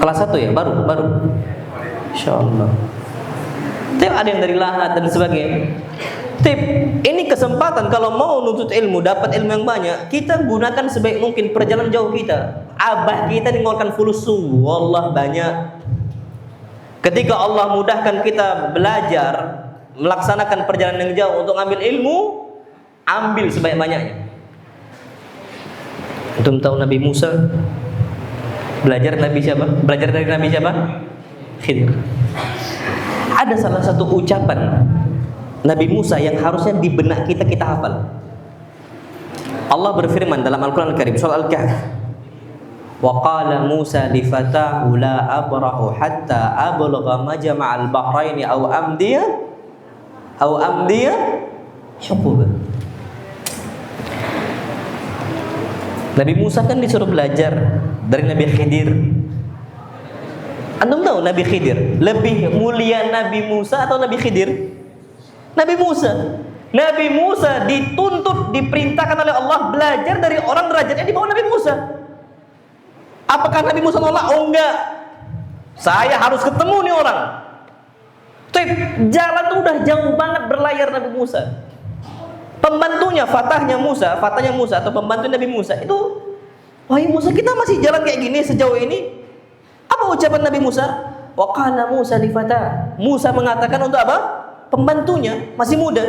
Kelas 1 ya, baru. Insyaallah. Tapi ada yang dari Lahat dan sebagainya. Tip, ini kesempatan kalau mau nuntut ilmu, dapat ilmu yang banyak, kita gunakan sebaik mungkin perjalanan jauh kita. Abah kita mengeluarkan fulus, wallah banyak. Ketika Allah mudahkan kita belajar, melaksanakan perjalanan yang jauh untuk ambil ilmu, ambil sebanyak-banyaknya. Antum tahu Nabi Musa belajar Nabi siapa? Belajar dari Nabi siapa? Khidir. Ada salah satu ucapan Nabi Musa yang harusnya di benak kita hafal. Allah berfirman dalam Al-Qur'an Al-Karim surah Al-Kahf. Wa qala Musa li fatahu la abrahu hatta ablugha majma'al bahrain aw amdiya huquba. Nabi Musa kan disuruh belajar dari Nabi Khidir. Antum tahu Nabi Khidir lebih mulia Nabi Musa atau Nabi Khidir? Nabi Musa. Nabi Musa dituntut, diperintahkan oleh Allah belajar dari orang derajatnya di bawah Nabi Musa. Apakah Nabi Musa nolak? Oh enggak. Saya harus ketemu nih orang. Jalan tuh udah jauh banget berlayar Nabi Musa. Pembantunya, fatahnya Musa atau pembantu Nabi Musa itu, wahai Musa, kita masih jalan kayak gini sejauh ini. Apa ucapan Nabi Musa? Wa qala Musa li fatah. Musa mengatakan untuk apa? Pembantunya masih muda.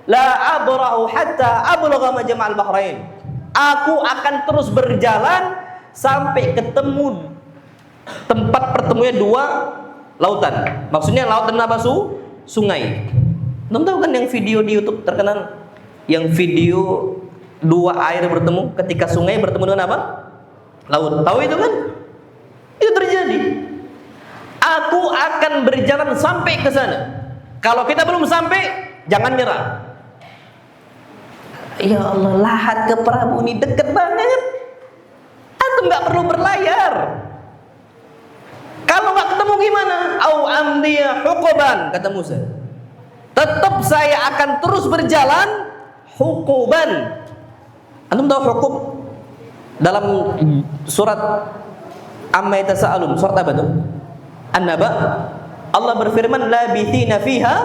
La abrahu hatta ablugha majma'al bahrain. Aku akan terus berjalan sampai ketemu tempat pertemunya dua lautan. Maksudnya lautan apa? Sungai. Belum tahu kan yang video di YouTube terkenal? Yang video dua air bertemu ketika sungai bertemu dengan apa? Laut. Tahu itu kan? Itu terjadi. Aku akan berjalan sampai ke sana. Kalau kita belum sampai, jangan nyerah. Ya Allah, Lahat ke Prabu ini deket banget. Antum nggak perlu berlayar. Kalau nggak ketemu gimana? Au amdiya huquban, kata Musa. Tetap saya akan terus berjalan huquban. Antum tahu hukum dalam surat Amma yatasaalun, surat apa itu? An-Naba. Allah berfirman labithina fiha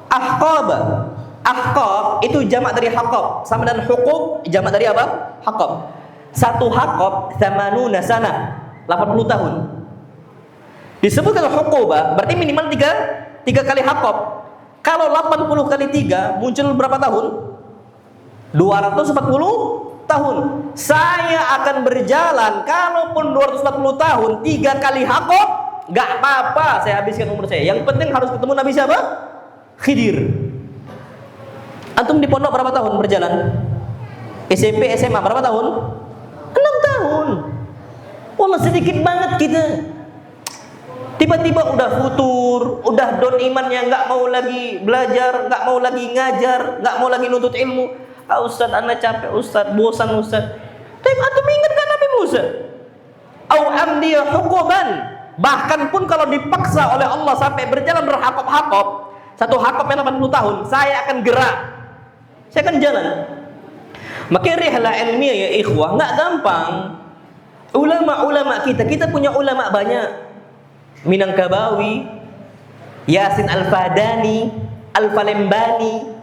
ahqaba. Ahqab itu jamak dari haqab, sama dengan huquq jamak dari apa? Haqab. Satu haqab 80 sana, 80 tahun. Disebutkan huquba berarti minimal 3 kali haqab. Kalau 80 kali 3 muncul berapa tahun? 240 tahun. Saya akan berjalan kalaupun 240 tahun 3 kali hakob, nggak apa-apa saya habiskan umur saya. Yang penting harus ketemu Nabi siapa? Khidir. Antum di pondok berapa tahun berjalan? SMP, SMA berapa tahun? 6 tahun. Wallah sedikit banget kita. Tiba-tiba udah futur, udah down imannya, nggak mau lagi belajar, nggak mau lagi ngajar, nggak mau lagi nuntut ilmu. Ah Ustaz, anak capek Ustaz, bosan Ustaz. Tapi antum ingat kan Nabi Musa? Au amdiya hukuman. Bahkan pun kalau dipaksa oleh Allah sampai berjalan berhakop-hakop, satu hakopnya 80 tahun, saya akan gerak, saya akan jalan. Maka rihlah ilmiah ya ikhwah nggak gampang. Ulama-ulama kita punya ulama banyak. Minangkabawi, Yasin Al-Fadani, Al-Falembani.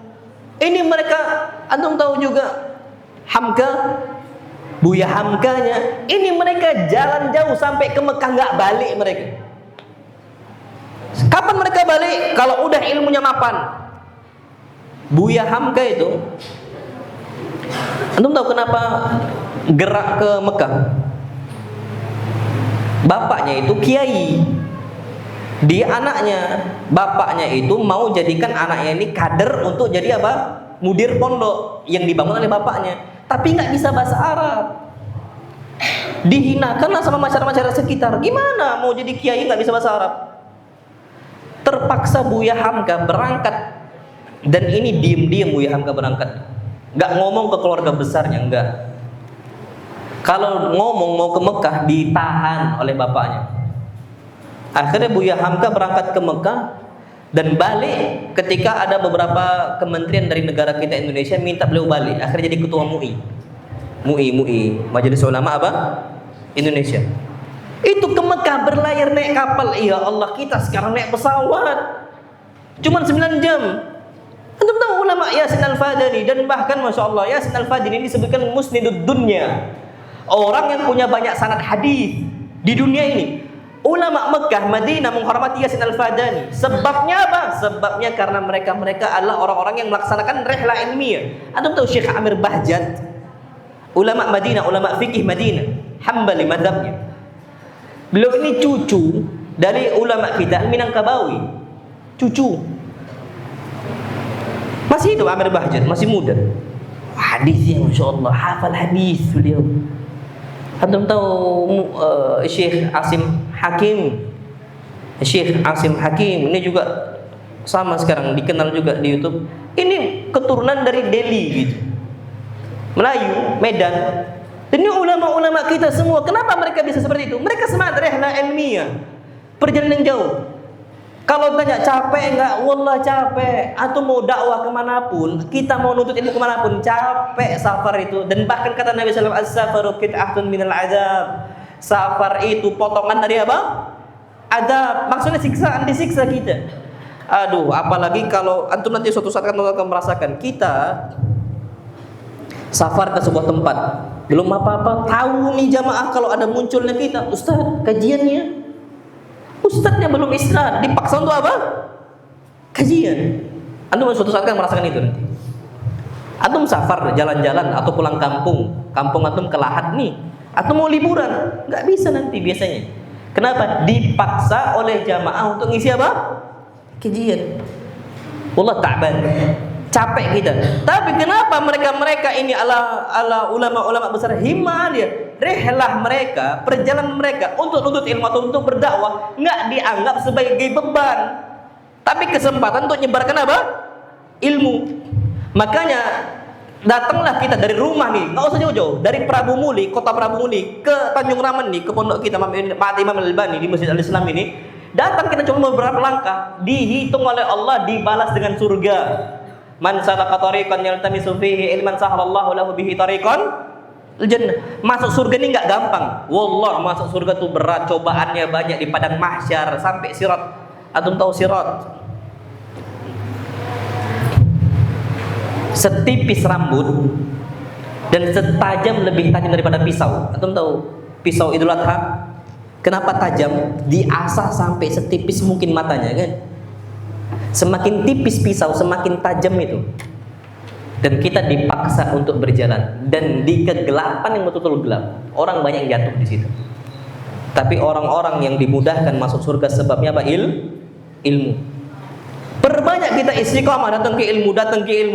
Ini mereka, antum tahu juga Hamka, Buya Hamkanya. Ini mereka jalan jauh sampai ke Mekah nggak balik mereka. Kapan mereka balik? Kalau udah ilmunya mapan. Buya Hamka itu, antum tahu kenapa gerak ke Mekah? Bapaknya itu kiai. Dia anaknya, bapaknya itu mau jadikan anaknya ini kader untuk jadi apa? Mudir pondok yang dibangun oleh bapaknya. Tapi nggak bisa bahasa Arab. Dihinakanlah sama masyarakat sekitar. Gimana mau jadi kiai nggak bisa bahasa Arab? Terpaksa Buya Hamka berangkat. Dan ini diem-diem Buya Hamka berangkat. Nggak ngomong ke keluarga besarnya, enggak. Kalau ngomong mau ke Mekah ditahan oleh bapaknya. Akhirnya Buya Hamka berangkat ke Mekah dan balik ketika ada beberapa kementerian dari negara kita Indonesia minta beliau balik. Akhirnya jadi ketua MUI, Majelis Ulama apa? Indonesia. Itu ke Mekah berlayar naik kapal. Ya Allah, kita sekarang naik pesawat. Cuman 9 jam. Antum tahu ulama Yasin Al-Fadani, dan bahkan Masya Allah Yasin Al-Fadani ini disebutkan musnidud dunya. Orang yang punya banyak sanad hadis di dunia ini. Ulama Mekah, Madinah menghormati Yasin Al-Fadani. Sebabnya apa? Sebabnya karena mereka adalah orang-orang yang melaksanakan rihlah ilmiah. Antum tahu Syekh Amir Bahjat, ulama Madinah, ulama fikih Madinah, Hambali mazhabnya. Beliau ini cucu dari ulama kita Minangkabawi. Cucu. Masih hidup Amir Bahjat, masih muda. Hadisnya Masya Allah, hafal hadis beliau. Antum tahu Syekh Asim Hakim. Syekh Asim Hakim ini juga sama sekarang dikenal juga di YouTube. Ini keturunan dari Delhi gitu. Melayu, Medan. Dan ini ulama-ulama kita semua. Kenapa mereka bisa seperti itu? Mereka semangat rihlah ilmiah. Perjalanan jauh. Kalau tanya capek enggak? Wallah capek. Atau mau dakwah kemanapun, kita mau nuntut ilmu kemanapun, capek safar itu. Dan bahkan kata Nabi SAW, as-safaru qit'atun minal azab. Safar itu potongan dari apa? Adab. Maksudnya siksaan, disiksa kita. Aduh, apalagi kalau antum nanti suatu saat akan merasakan kita safar ke sebuah tempat, belum apa-apa, tahu nih jamaah kalau ada munculnya kita, Ustaz, kajiannya. Ustadznya belum istirahat, dipaksa untuk apa? Kajian. Antum suatu saat akan merasakan itu nanti. Antum safar, jalan-jalan atau pulang kampung antum ke Lahat nih, atau mau liburan, nggak bisa nanti biasanya. Kenapa? Dipaksa oleh jamaah untuk ngisi apa? Kajian. Wallah ta'ban. Capek kita. Tapi kenapa mereka ini ala ulama-ulama besar himmah dia? Rihlah mereka, perjalanan mereka untuk nuntut ilmu atau untuk berdakwah nggak dianggap sebagai beban, tapi kesempatan untuk menyebarkan apa? Ilmu. Makanya datanglah kita dari rumah nih, nggak usah jauh-jauh, dari Prabu Muli, kota Prabu Muli ke Tanjung Raman nih, ke pondok kita Ma'at Imam Al-Albani di Masjid Al-Islam ini. Datang kita cuma beberapa langkah, dihitung oleh Allah dibalas dengan surga. Man salaka tariqan yaltamisu fihi ilman sahalallahu lahu bihi tariqan jannah. Masuk surga ini enggak gampang. Wallah, masuk surga tuh berat, cobaannya banyak di padang mahsyar sampai sirat. Antum tahu sirat? Setipis rambut dan setajam, lebih tajam daripada pisau. Antum tahu pisau Idul Adha? Kenapa tajam? Diasah sampai setipis mungkin matanya kan? Semakin tipis pisau, semakin tajam itu. dan kita dipaksa untuk berjalan, dan di kegelapan yang betul-betul gelap. Orang banyak yang jatuh di situ. Tapi orang-orang yang dimudahkan masuk surga sebabnya apa? Ilmu. Perbanyak kita istiqamah, datang ke ilmu,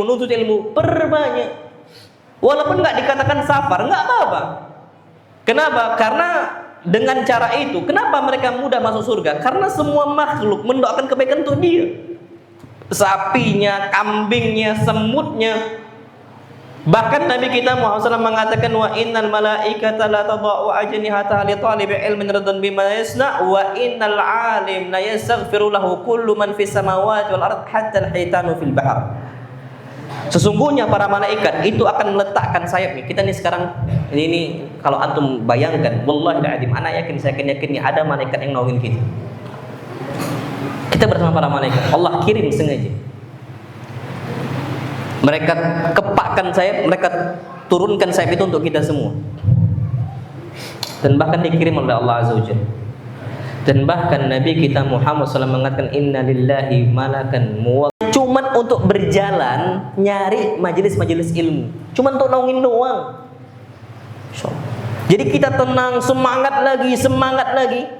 nuntut ilmu, perbanyak. Walaupun nggak dikatakan safar, nggak apa-apa. Kenapa? Karena dengan cara itu, kenapa mereka mudah masuk surga? Karena semua makhluk mendoakan kebaikan untuk dia. Sapinya, kambingnya, semutnya. Bahkan Nabi kita Muhammad SAW mengatakan, wa innal malaikata la tadau ajnihataha li talibi ilmin radan bima yasna wa innal alim la yastaghfiru lahu kullu man fis samawati wal ard hatta al-hitanu fil bahr. Sesungguhnya para malaikat itu akan meletakkan sayapnya. Kita nih sekarang ini kalau antum bayangkan, wallahi alazim, saya yakin ada malaikat yang nolongin kita. Kita bersama para malaikat, Allah kirim sengaja. Mereka kepakkan sayap, mereka turunkan sayap itu untuk kita semua. Dan bahkan dikirim oleh Allah Azza wa Jalla. Dan bahkan Nabi kita Muhammad SAW mengatakan, inna lillahi malakan cuman untuk berjalan nyari majelis-majelis ilmu, cuman untuk naungin doang. Jadi kita tenang, semangat lagi.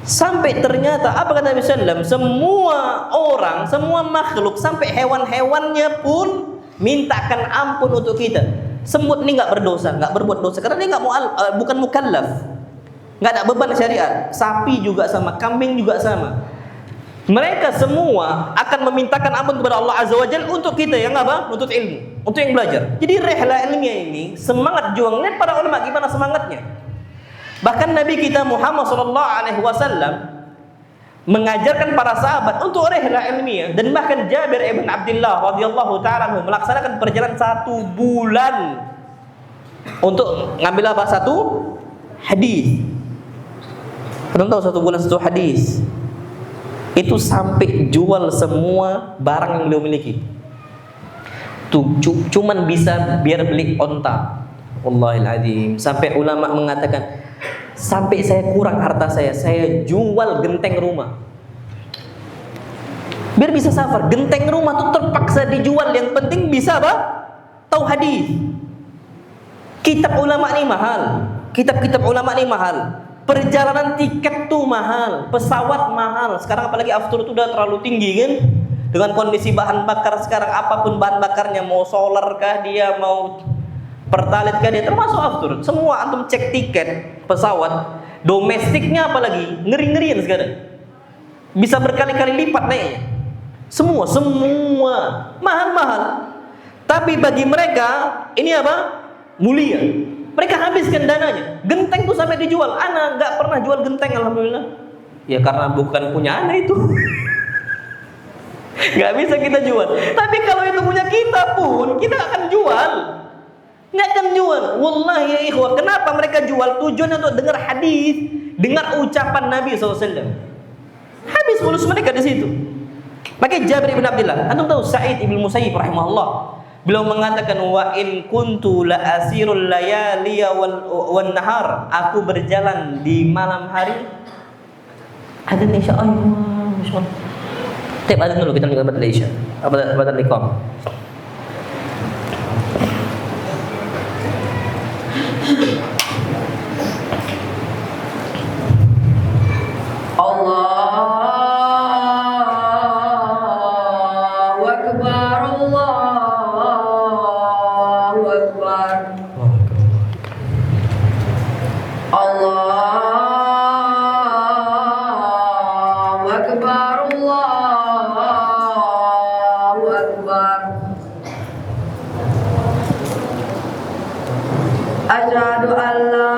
Sampai ternyata apa kata Nabi SAW? Semua orang, semua makhluk, sampai hewan-hewannya pun mintakan ampun untuk kita. Semut ini nggak berdosa, nggak berbuat dosa karena dia bukan mukallaf, nggak ada beban syariat. Sapi juga sama, kambing juga sama. Mereka semua akan memintakan ampun kepada Allah Azza wa Jalla untuk kita yang apa? Nuntut ilmu, untuk yang belajar. Jadi rehla ilmiah ini semangat juang. Lihat para ulama gimana semangatnya. Bahkan Nabi kita Muhammad SAW mengajarkan para sahabat untuk rehla ilmiah, dan bahkan Jabir ibn Abdullah radhiyallahu taala melaksanakan perjalanan 1 bulan untuk ngambil apa? 1 hadis. Kalian tahu 1 bulan 1 hadis? Itu sampai jual semua barang yang beliau miliki. Cuman bisa biar beli onta. Wallahil azim. Sampai ulama mengatakan, sampai saya kurang harta saya jual genteng rumah. Biar bisa safar. Genteng rumah tuh terpaksa dijual. Yang penting bisa apa? Tahu hadis. Kitab ulama ini mahal. Kitab-kitab ulama ini mahal. Perjalanan tiket tuh mahal, pesawat mahal. Sekarang apalagi aftur itu udah terlalu tinggi kan? Dengan kondisi bahan bakar sekarang, apapun bahan bakarnya, mau solar kah dia, mau pertalite kah dia, termasuk aftur. Semua antum cek tiket pesawat, domestiknya apalagi ngeri-ngerian sekarang. Bisa berkali-kali lipat naiknya. Semua mahal-mahal. Tapi bagi mereka ini apa? Mulia. Mereka habiskan dananya. Genteng tuh sampai dijual. Ana nggak pernah jual genteng, alhamdulillah. Ya karena bukan punya ana itu. Nggak bisa kita jual. Tapi kalau itu punya kita pun, kita akan jual. Nggak akan jual. Wallahi ya ikhwah. Kenapa mereka jual? Tujuannya untuk dengar hadis, dengar ucapan Nabi SAW. Habis fulus mereka di situ. Pakai Jabir ibn Abdullah. Antum tahu Sa'id ibn Musayyib rahimahullah. Beliau mengatakan, wa in kuntu la asirul layaliya wal nahar. Aku berjalan di malam hari. Adzan isya, Allah. Tiap adzan dulu kita dengar adzan isya. Adzan liqam. Asyhadu an la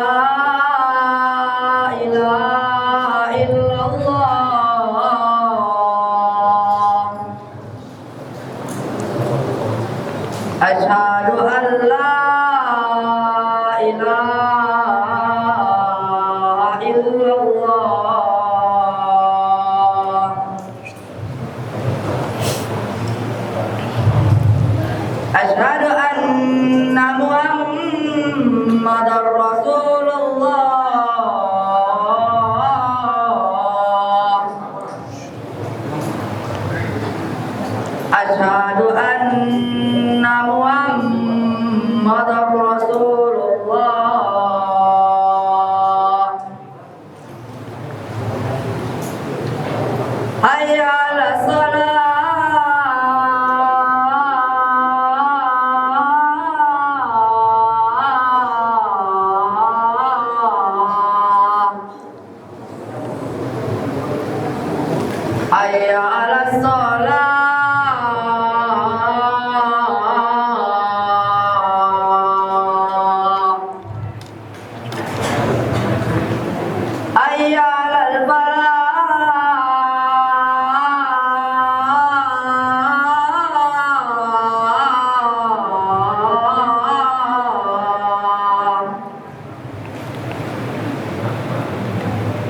ilaha illallah. Asyhadu an la ilaha illallah. Asyhadu anna Muhammadar Rasulullah. Asyhadu anna Muhammadar Rasulullah. Hayya 'alas shalah. Hayya 'alas shalah. Hayya 'alal falah.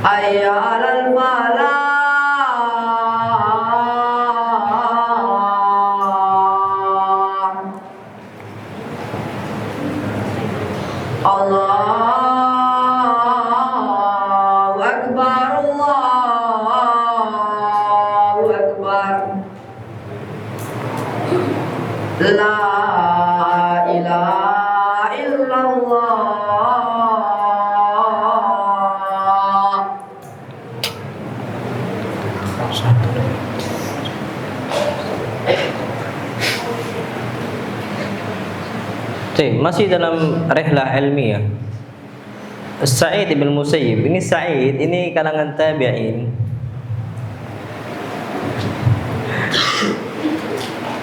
Hayya 'alal falah. Allahu Akbar, Allahu Akbar. La ilaha illallah. Masih dalam rihlah ilmiah. Sa'id bin Musayyib, ini Sa'id, ini kalangan tabi'in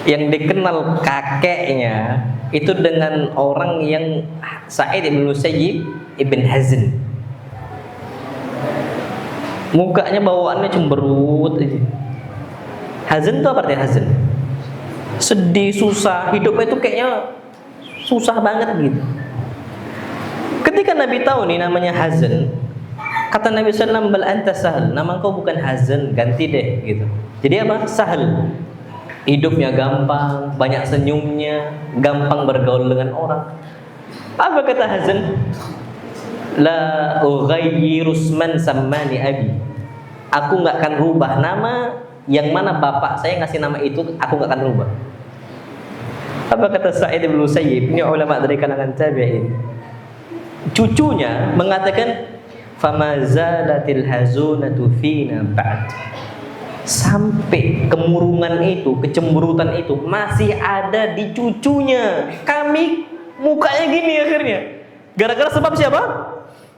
yang dikenal kakeknya itu dengan orang yang Sa'id bin Musayyib ibn Hazn. Mukanya bawaannya cemberut aja. Hazn itu apa artinya hazn? Sedih, susah, hidupnya itu kayaknya susah banget gitu. Ketika Nabi tahu nih namanya Hazn, kata Nabi SAW, bal anta sahal, nama kau bukan Hazn, ganti deh gitu. Jadi apa? Sahal. Hidupnya gampang, banyak senyumnya, gampang bergaul dengan orang. Apa kata Hazn? La ughayyiru man sammani abi. Aku nggak akan rubah nama yang mana bapak saya ngasih nama itu, aku nggak akan rubah. Apa kata Sa'id bin Musayyib? Ini ulama dari kalangan tabi'in. Cucunya mengatakan, "Fama zalatil hazunatu fina ba'd." Sampai kemurungan itu, kecemburutan itu masih ada di cucunya. Kami mukanya gini akhirnya. Gara-gara sebab siapa?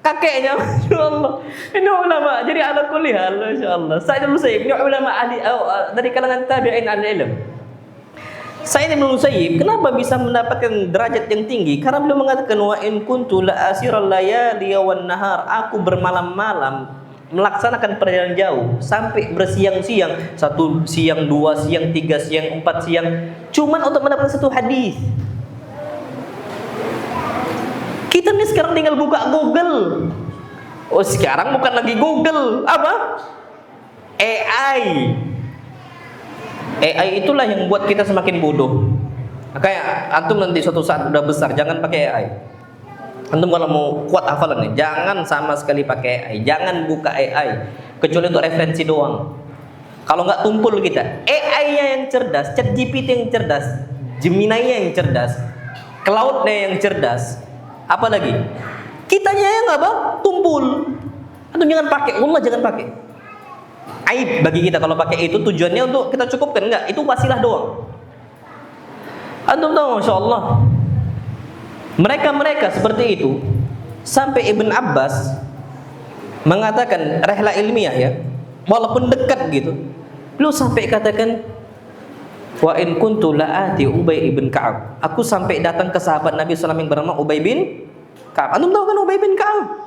Kakeknya. Masyaallah. Ini ulama. Jadi ala kulli hal, masyaallah. Sa'id bin Musayyib ini ulama ahli dari kalangan tabi'in al-ilm. Sa'id bin Musayyib kenapa bisa mendapatkan derajat yang tinggi? Karena beliau mengatakan, wa in kuntu la asiral layali wan nahar. Aku bermalam-malam melaksanakan perjalanan jauh sampai bersiang-siang, 1 siang, 2 siang, 3 siang, 4 siang, cuman untuk mendapatkan satu hadis. Kita nih sekarang tinggal buka Google. Oh, sekarang bukan lagi Google, apa? AI. AI itulah yang buat kita semakin bodoh. Kayak antum nanti suatu saat udah besar, jangan pakai AI. Antum kalau mau kuat hafalan nih, jangan sama sekali pakai AI. Jangan buka AI, kecuali untuk referensi doang. Kalau nggak tumpul kita. AI-nya yang cerdas, ChatGPT yang cerdas, Gemini-nya yang cerdas, Cloud-nya yang cerdas. Apa lagi? Kitanya yang apa? Tumpul. Antum jangan pakai, Allah jangan pakai. Aib bagi kita kalau pakai itu, tujuannya untuk kita cukupkan, enggak, itu wasilah doang. Antum tahu, Masya Allah, mereka seperti itu sampai Ibn Abbas mengatakan rihlah ilmiah ya, walaupun dekat gitu, lu sampai katakan, wa in kuntu la'ati Ubay ibn Ka'ab, aku sampai datang ke sahabat Nabi SAW yang bernama Ubay bin Ka'ab. Antum tahu kan Ubay bin Ka'ab?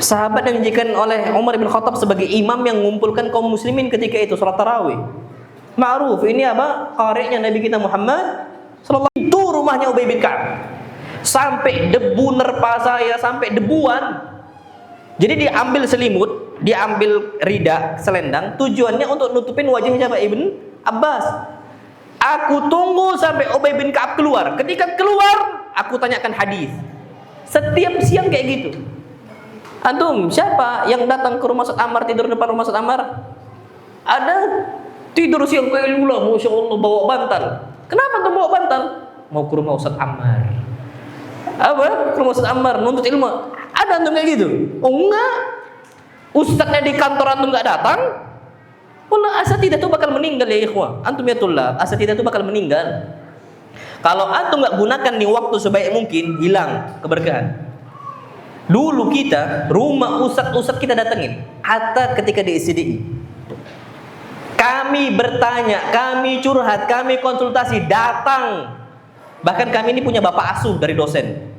Sahabat yang dijadikan oleh Umar bin Khattab sebagai imam yang mengumpulkan kaum muslimin ketika itu salat tarawih. Ma'ruf, ini apa? Qari'nya Nabi kita Muhammad sallallahu alaihi wasallam. Itu rumahnya Ubay bin Ka'ab. Sampai debu nerpa saya, sampai debuan. Jadi diambil selimut, diambil rida, selendang, tujuannya untuk nutupin wajahnya siapa? Ibn Abbas. Aku tunggu sampai Ubay bin Ka'ab keluar. Ketika keluar, aku tanyakan hadis. Setiap siang kayak gitu. Antum, siapa yang datang ke rumah Ustaz Ammar, tidur depan rumah Ustaz Ammar? Ada. Tidur siang kayak lah, Masya Allah, bawa bantal. Kenapa tuh bawa bantal? Mau ke rumah Ustaz Ammar. Apa? Ke rumah Ustaz Ammar, nuntut ilmu. Ada antum kayak gitu? Oh enggak. Ustaznya di kantor antum enggak datang. Wallah, asatidah itu bakal meninggal ya ikhwah. Antum ya tulab, asatidah itu bakal meninggal. Kalau antum enggak gunakan nih waktu sebaik mungkin, hilang keberkahan. Dulu kita, rumah ustaz-ustaz kita datengin. Hatta ketika di SCDI. Kami bertanya, kami curhat, kami konsultasi, datang. Bahkan kami ini punya bapak asuh dari dosen.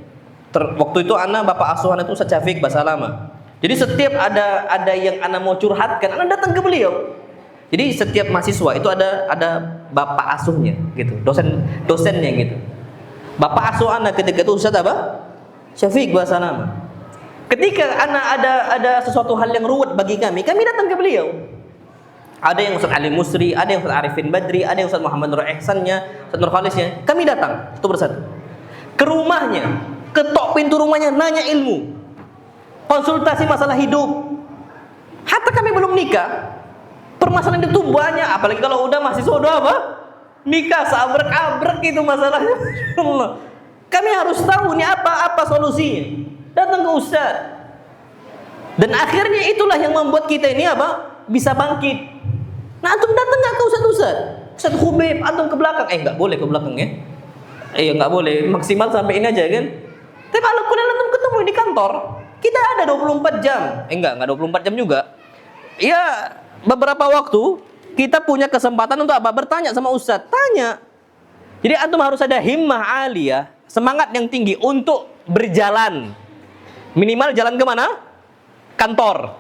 Waktu itu anak bapak asuh anak itu Ustaz Syafiq bahasa lama. Jadi setiap ada yang anak mau curhatkan, anak datang ke beliau. Jadi setiap mahasiswa itu ada bapak asuhnya gitu, dosennya gitu. Bapak asuh anak ketika itu Ustaz apa? Syafiq bahasa lama. Ketika anak ada sesuatu hal yang ruwet bagi kami datang ke beliau. Ada yang Ustaz Ali Musri, ada yang Ustaz Arifin Badri, ada yang Ustaz Muhammad Nur Ihsannya, Ustaz Nur Khalisnya. Kami datang satu persatu ke rumahnya, ketok pintu rumahnya, nanya ilmu, konsultasi masalah hidup. Hatta kami belum nikah, permasalahan itu banyak. Apalagi kalau udah mahasiswa udah apa? Nikah, seabrek-abrek itu masalahnya. Allah. Kami harus tahu nih apa solusinya. Datang ke Ustaz. Dan akhirnya itulah yang membuat kita ini apa? Bisa bangkit. Nah, antum datang nggak ke Ustaz? Ustaz Khubaib, antum ke belakang. Nggak boleh ke belakang ya. Nggak boleh. Maksimal sampai ini aja kan. Tapi kalau kalian antum ketemu di kantor, kita ada 24 jam. Nggak 24 jam juga. Ya, beberapa waktu kita punya kesempatan untuk apa? Bertanya sama Ustaz. Tanya. Jadi antum harus ada himmah aliyah, semangat yang tinggi untuk berjalan. Minimal jalan ke mana? Kantor.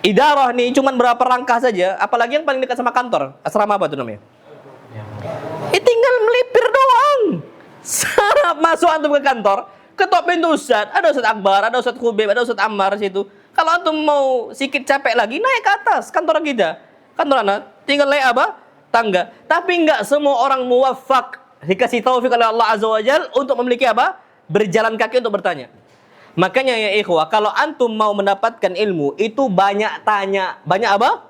Idarah nih cuman berapa langkah saja, apalagi yang paling dekat sama kantor. Asrama apa itu namanya? Tinggal melipir doang. Sarap masuk antum ke kantor, ketok pintu Ustaz, ada Ustaz Akbar, ada Ustaz Khubaib, ada Ustaz Ammar situ. Kalau antum mau sikit capek lagi, naik ke atas kantor kita. Kantor anak, tinggal naik apa? Tangga. Tapi enggak semua orang muwaffaq, dikasih taufik oleh Allah Azza wa Jalla untuk memiliki apa? Berjalan kaki untuk bertanya. Makanya ya ikhwah, kalau antum mau mendapatkan ilmu, itu banyak tanya. Banyak apa?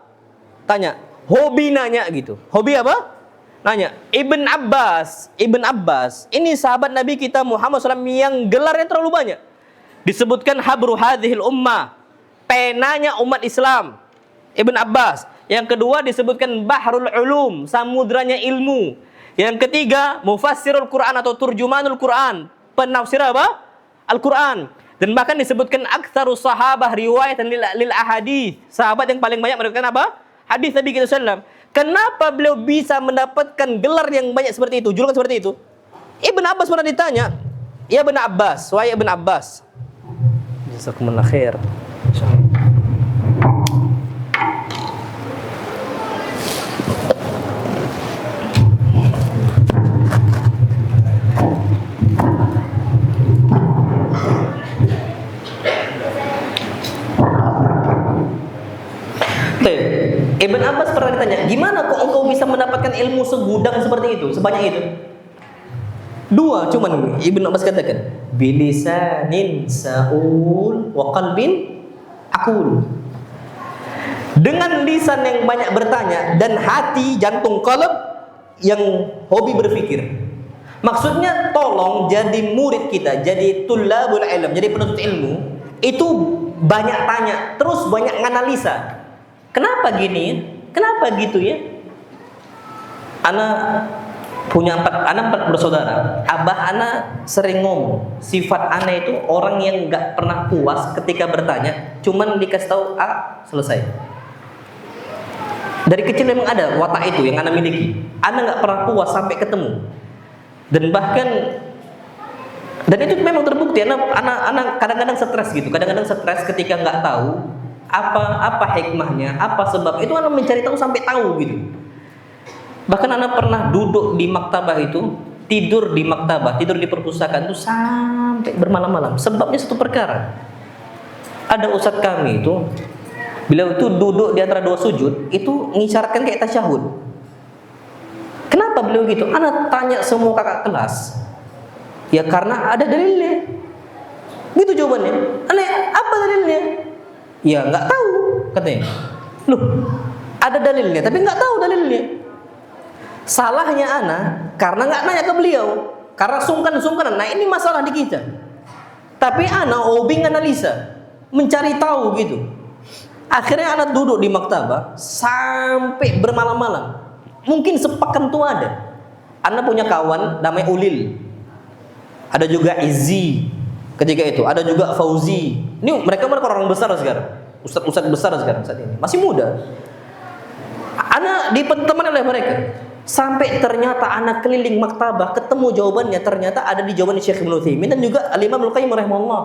Tanya. Hobi nanya gitu. Hobi apa? Nanya. Ibn Abbas, ini sahabat Nabi kita Muhammad SAW yang gelarnya terlalu banyak. Disebutkan habru hadhil ummah, penanya umat Islam. Ibn Abbas. Yang kedua disebutkan bahrul ulum, samudranya ilmu. Yang ketiga, mufassirul Quran atau turjumanul Quran, penafsir apa? Al-Quran. Dan bahkan disebutkan aktsarus sahabah riwayatan lil ahadits, sahabat yang paling banyak meriwayatkan apa? Hadis Nabi kita sallallahu. Kenapa beliau bisa mendapatkan gelar yang banyak seperti itu, julukan seperti itu? Ibn Abbas pernah ditanya, ya Ibn Abbas, wahai Ibn Abbas. Jazakumullah khair. Ibn Abbas pernah ditanya, gimana kok engkau bisa mendapatkan ilmu segudang seperti itu, sebanyak itu? Dua cuman Ibn Abbas katakan, bilisanin sa'ul wa qalbin aqul. Dengan lisan yang banyak bertanya dan hati, jantung, qalb yang hobi berpikir. Maksudnya tolong jadi murid kita, jadi tulabul ilm, jadi penuntut ilmu, itu banyak tanya, terus banyak nganalisa. Kenapa gini? Kenapa gitu ya? Anak punya empat bersaudara. Abah anak sering ngomong, sifat anak itu orang yang nggak pernah puas ketika bertanya, cuman dikasih tahu selesai. Dari kecil memang ada watak itu yang anak miliki. Anak nggak pernah puas sampai ketemu. Dan bahkan itu memang terbukti. Anak kadang-kadang stres gitu. Kadang-kadang stres ketika nggak tahu apa hikmahnya, apa sebab itu, anak mencari tahu sampai tahu gitu. Bahkan anak pernah duduk di maktabah itu, tidur di maktabah, tidur di perpustakaan itu sampai bermalam-malam. Sebabnya satu perkara. Ada ustadz kami itu, beliau itu duduk di antara dua sujud, itu ngisyaratkan kayak tasyahud. Kenapa beliau gitu? Anak tanya semua kakak kelas. Ya karena ada dalilnya. Gitu jawabannya. Anak, apa dalilnya? Ya nggak tahu katanya. Loh, ada dalilnya tapi nggak tahu dalilnya. Salahnya ana karena nggak nanya ke beliau, karena sungkan-sungkan. Nah ini masalah di kita. Tapi ana hobi analisa, mencari tahu gitu. Akhirnya ana duduk di maktabah sampai bermalam-malam. Mungkin sepekan tuh ada. Ana punya kawan namanya Ulil. Ada juga Izzi ketika itu. Ada juga Fauzi. Ini mereka orang besar sekarang. Ustadz besar sekarang saat ini. Masih muda. Ana ditemani oleh mereka. Sampai ternyata anak keliling maktabah ketemu jawabannya, ternyata ada di jawaban Syekh Ibnu Utsaimin dan juga Al-Imam Al-Qayyim rahimahullah.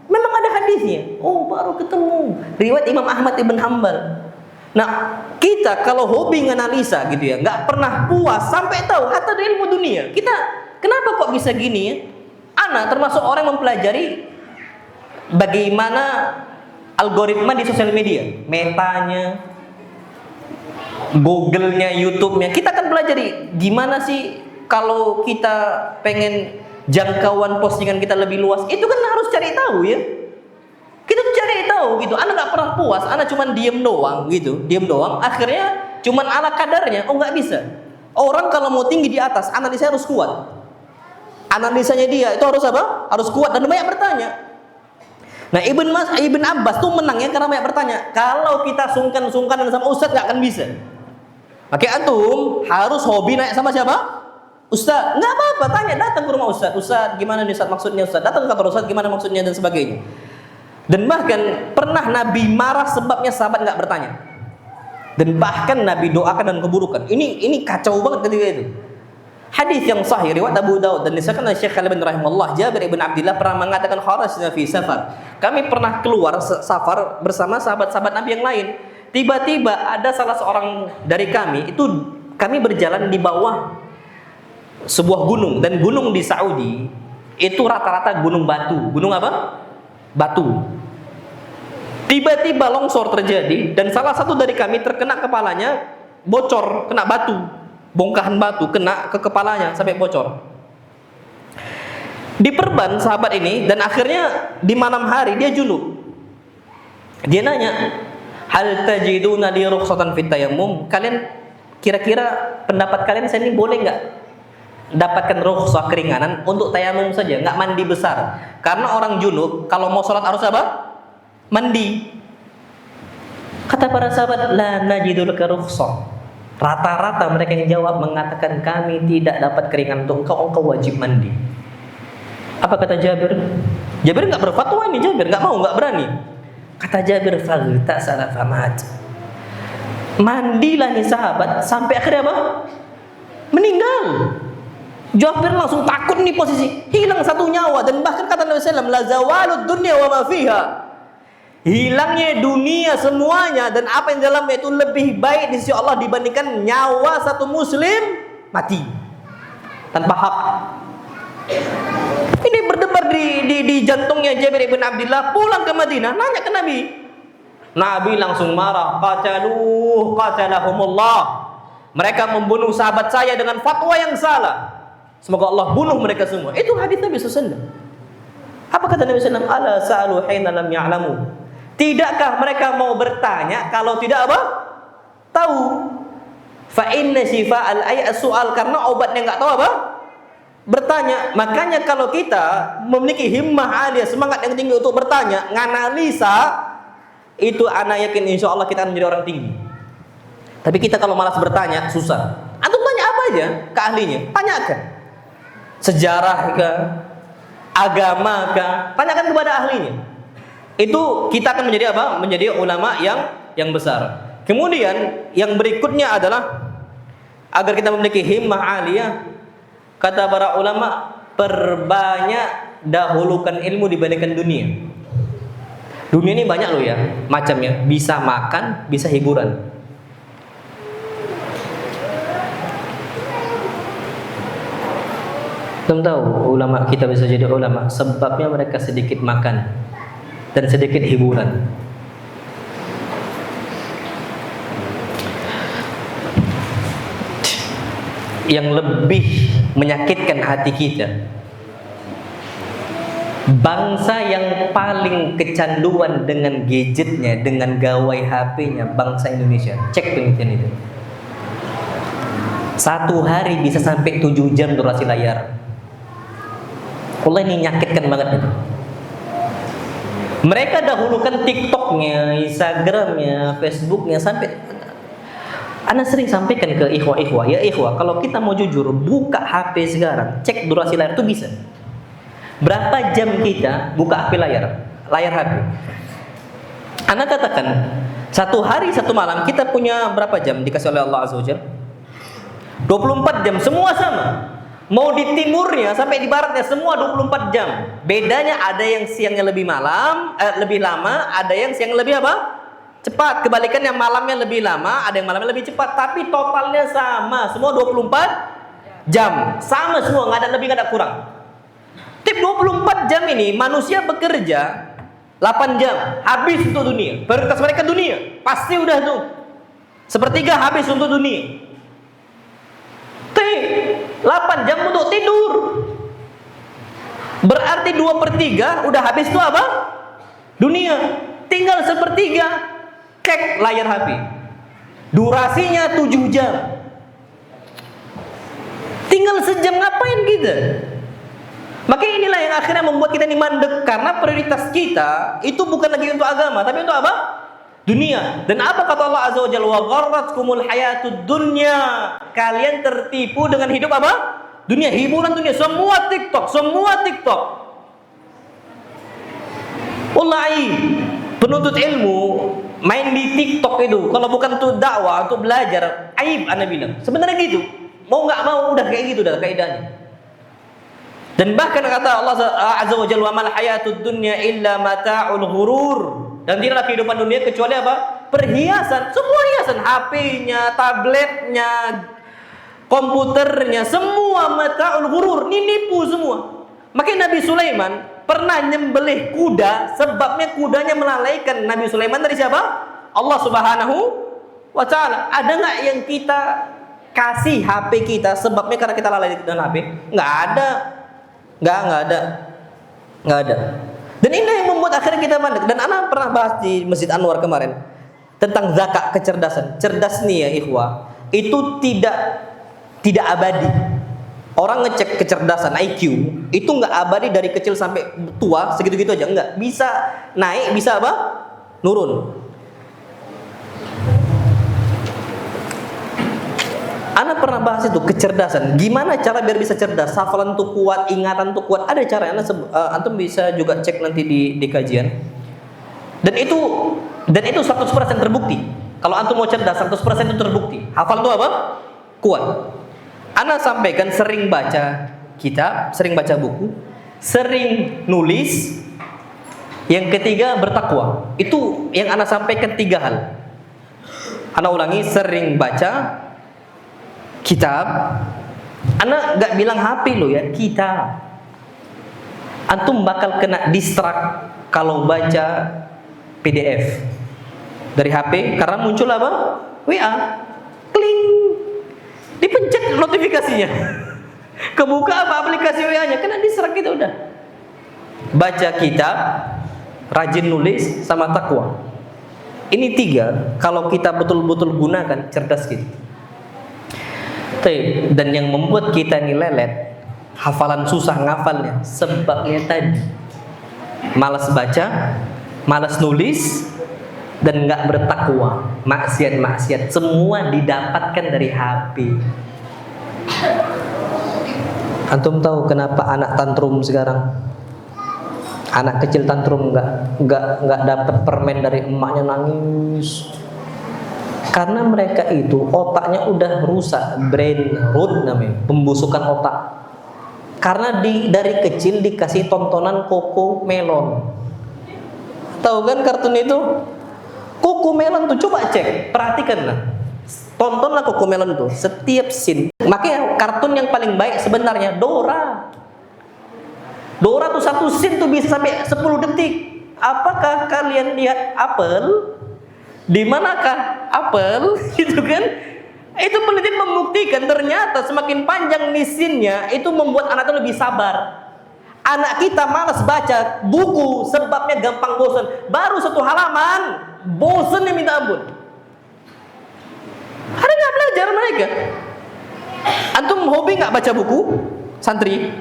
Memang ada hadisnya. Oh, baru ketemu. Riwayat Imam Ahmad Ibn Hanbal. Nah, kita kalau hobi analisa gitu ya, nggak pernah puas sampai tahu hatta dari ilmu dunia. Kita kenapa kok bisa gini ya? Ana termasuk orang yang mempelajari bagaimana algoritma di sosial media, metanya, Google-nya, YouTube-nya. Kita akan pelajari gimana sih kalau kita pengen jangkauan postingan kita lebih luas. Itu kan harus cari tahu ya. Kita cari tahu gitu. Ana nggak pernah puas. Ana cuman diem doang gitu. Diem doang. Akhirnya cuman ala kadarnya. Oh nggak bisa. Orang kalau mau tinggi di atas, analisanya harus kuat. Analisanya dia itu harus apa? Harus kuat dan banyak bertanya. Nah Ibn Abbas tuh menang ya karena banyak bertanya. Kalau kita sungkan-sungkan sama Ustadz nggak akan bisa. Oke, antum harus hobi naik sama siapa? Ustadz. Nggak apa-apa, tanya, datang ke rumah Ustadz. Ustadz, gimana nih Ustadz maksudnya Ustadz? Datang ke kantor Ustadz, gimana maksudnya dan sebagainya. Dan bahkan pernah Nabi marah sebabnya sahabat nggak bertanya. Dan bahkan Nabi doakan dan keburukan. Ini kacau banget ketika itu. Hadis yang sahih riwayat Abu Daud dan disahkan oleh Syekh Al-Albani rahimahullah, Jabir ibn Abdullah pernah mengatakan kharajna fi safar. Kami pernah keluar safar bersama sahabat-sahabat Nabi yang lain. Tiba-tiba ada salah seorang dari kami itu kami berjalan di bawah sebuah gunung, dan gunung di Saudi itu rata-rata gunung batu. Gunung apa? Batu. Tiba-tiba longsor terjadi dan salah satu dari kami terkena kepalanya, bocor, kena batu. Bongkahan batu kena ke kepalanya sampai bocor. Diperban sahabat ini dan akhirnya di malam hari dia junub. Dia nanya, "Hal tajiduna li rukhsatan fit tayammum?" Kalian kira-kira pendapat kalian saya ini boleh nggak dapatkan rukhsah keringanan untuk tayamum saja, nggak mandi besar? Karena orang junub kalau mau sholat harus apa? Mandi. Kata para sahabat, "La najidu laka rukhsah." Rata-rata mereka yang jawab mengatakan, kami tidak dapat keringan untuk engkau wajib mandi. Apa kata Jabir? Jabir nggak berfatwa ini, Jabir nggak mau, nggak berani. Kata Jabir, "Faghta salafamat." Mandilah nih sahabat sampai akhirnya apa? Meninggal. Jabir langsung takut nih posisi, hilang satu nyawa, dan bahkan kata Nabi sallallahu alaihi wasallam, "La zawalud dunya wa ma fiha." Hilangnya dunia semuanya dan apa yang dalamnya itu lebih baik di sisi Allah dibandingkan nyawa satu muslim mati tanpa hak. Ini berdebar di jantungnya Jabir ibn Abdullah. Pulang ke Madinah, nanya ke Nabi. Nabi langsung marah, qatalahumullah. Mereka membunuh sahabat saya dengan fatwa yang salah. Semoga Allah bunuh mereka semua. Itu hadis Nabi sallallahu alaihi wasallam. Apa kata Nabi sallallahu alaihi wasallam? Ala sa'alu hina lam ya'lamu. Tidakkah mereka mau bertanya kalau tidak apa? Tahu. Fa inna shifa'al ayat soal, karena obatnya nggak tahu apa? Bertanya. Makanya kalau kita memiliki himmah aliyah, semangat yang tinggi untuk bertanya, nganalisa, itu ana yakin insya Allah kita akan menjadi orang tinggi. Tapi kita kalau malas bertanya, susah. Antum tanya apa aja ke ahlinya, tanyakan. Sejarah kah? Agama kah? Tanyakan kepada ahlinya. Itu kita akan menjadi apa? Menjadi ulama yang besar. Kemudian yang berikutnya adalah agar kita memiliki himmah aliyah, kata para ulama, perbanyak dahulukan ilmu dibandingkan dunia. Dunia ini banyak loh ya macamnya, bisa makan, bisa hiburan. Belum tahu ulama kita bisa jadi ulama sebabnya mereka sedikit makan dan sedikit hiburan. Yang lebih menyakitkan hati kita, bangsa yang paling kecanduan dengan gadgetnya, dengan gawai HP-nya, bangsa Indonesia. Cek penelitian itu. Satu hari bisa sampai 7 jam durasi layar. Allah, ini nyakitkan banget nih. Mereka dahulukan TikToknya, Instagramnya, Facebooknya, sampai Ana sering sampaikan ke ikhwah-ikhwah, ya ikhwah, kalau kita mau jujur, buka HP sekarang, cek durasi layar itu bisa. Berapa jam kita buka HP layar HP? Ana katakan, satu hari satu malam kita punya berapa jam dikasih oleh Allah Azza wa Jalla? 24 jam, semua sama. Mau di timurnya sampai di baratnya semua 24 jam. Bedanya ada yang siangnya lebih lebih lama, ada yang siang lebih apa? Cepat. Kebalikan yang malamnya lebih lama, ada yang malamnya lebih cepat. Tapi totalnya sama, semua 24 jam. Sama semua, nggak ada lebih, nggak ada kurang. Tip 24 jam ini manusia bekerja 8 jam, habis untuk dunia. Prioritas mereka dunia, pasti udah tuh. Sepertiga habis untuk dunia. 8 jam untuk tidur. Berarti 2/3 udah habis itu apa? Dunia. Tinggal 1/3 cek layar HP. Durasinya 7 jam. Tinggal sejam ngapain kita? Maka inilah yang akhirnya membuat kita ini mandek, karena prioritas kita itu bukan lagi untuk agama, tapi untuk apa? Dunia. Dan apa kata Allah Azza wa Jalla? Wa gharratkumul hayatud dunya. Kalian tertipu dengan hidup apa? Dunia, hiburan dunia, semua TikTok. Wallahi, penuntut ilmu main di TikTok itu kalau bukan untuk dakwah, untuk belajar, aib ana bilang. Sebenarnya gitu. Mau nggak mau udah kayak gitu dah kaidahnya. Dan bahkan kata Allah Azza wa Jalla, "Wa mal hayatud dunya illa mata'ul ghurur." Dan tidaklah kehidupan dunia kecuali apa? Perhiasan. Semua hiasan, HP-nya, tabletnya, komputernya, semua mata'ul ghurur. Ini nipu semua. Makanya Nabi Sulaiman pernah nyembelih kuda, sebabnya kudanya melalaikan Nabi Sulaiman dari siapa? Allah Subhanahu wa Ta'ala. Ada nggak yang kita kasih HP kita sebabnya karena kita lalai dengan HP? Nggak ada. Nggak ada. Dan ini yang membuat akhirnya kita mandek. Dan ana pernah bahas di Masjid Anwar kemarin tentang zakat kecerdasan. Cerdas nih ya ikhwah, itu tidak abadi. Orang ngecek kecerdasan IQ itu nggak abadi dari kecil sampai tua segitu-gitu aja, enggak. Bisa naik, bisa apa? Nurun. Ana pernah bahas itu kecerdasan. Gimana cara biar bisa cerdas? Hafalan tuh kuat, ingatan tuh kuat. Ada cara. Antum bisa juga cek nanti di kajian. Dan itu 100% terbukti. Kalau antum mau cerdas 100% itu terbukti. Hafalan itu apa? Kuat. Ana sampaikan sering baca kitab, sering baca buku, sering nulis. Yang ketiga bertakwa. Itu yang ana sampaikan 3 hal. Ana ulangi, sering baca kitab. Ana gak bilang HP lo ya, kitab. Antum bakal kena distract kalau baca PDF dari HP karena muncul apa? WA. Kling. Dipencet notifikasinya. Kebuka apa aplikasi WA-nya, kena distract gitu udah. Baca kitab, rajin nulis, sama takwa. Ini 3 kalau kita betul-betul gunakan, cerdas gitu. Dan yang membuat kita ini lelet, hafalan susah ngafalnya, sebabnya tadi malas baca, malas nulis, dan nggak bertakwa. Maksiat semua didapatkan dari HP. Antum tahu kenapa anak tantrum sekarang? Anak kecil tantrum nggak dapat permen dari emaknya, nangis. Karena mereka itu otaknya udah rusak, brain rot namanya, pembusukan otak. Karena dari kecil dikasih tontonan CoComelon. Tahu kan kartun itu? CoComelon tuh coba cek, perhatikanlah. Tontonlah CoComelon tuh, setiap scene. Makanya kartun yang paling baik sebenarnya Dora. Dora tuh satu scene tuh bisa sampai 10 detik. Apakah kalian lihat apel? Di manakah apel? Itu kan? Itu penelitian membuktikan ternyata semakin panjang misinnya itu membuat anak itu lebih sabar. Anak kita malas baca buku sebabnya gampang bosan. Baru 1 halaman bosan yang minta ampun. Ada nggak belajar mereka? Antum hobi nggak baca buku? Santri?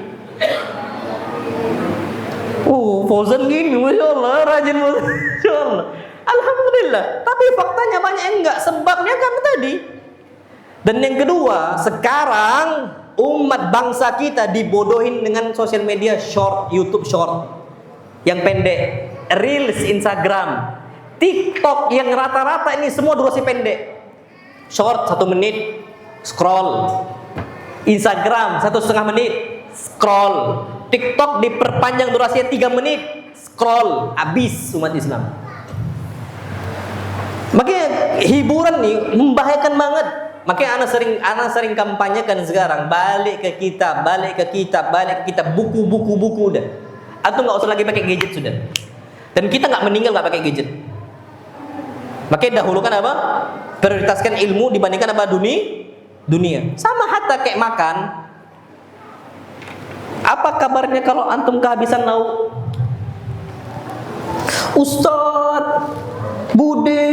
Fauzan gini, Masya Allah, rajin, Masya Allah. Alhamdulillah. Tapi faktanya banyak yang enggak. Sebabnya kan tadi. Dan yang kedua, sekarang umat bangsa kita dibodohin dengan sosial media short, YouTube short yang pendek, Reels Instagram, TikTok yang rata-rata ini semua durasi pendek. Short 1 menit, scroll. Instagram 1,5 menit, scroll. TikTok diperpanjang durasinya 3 menit, scroll. Habis umat Islam. Makanya hiburan nih membahayakan banget. Makanya anak sering kampanyekan sekarang, balik ke kitab, buku udah. Atau nggak usah lagi pakai gadget sudah. Dan kita nggak meninggal nggak pakai gadget. Makanya dahulukan apa? Prioritaskan ilmu dibandingkan apa? Dunia. Sama hatta kayak makan. Apa kabarnya kalau antum kehabisan lauk? Ustadz, Bude,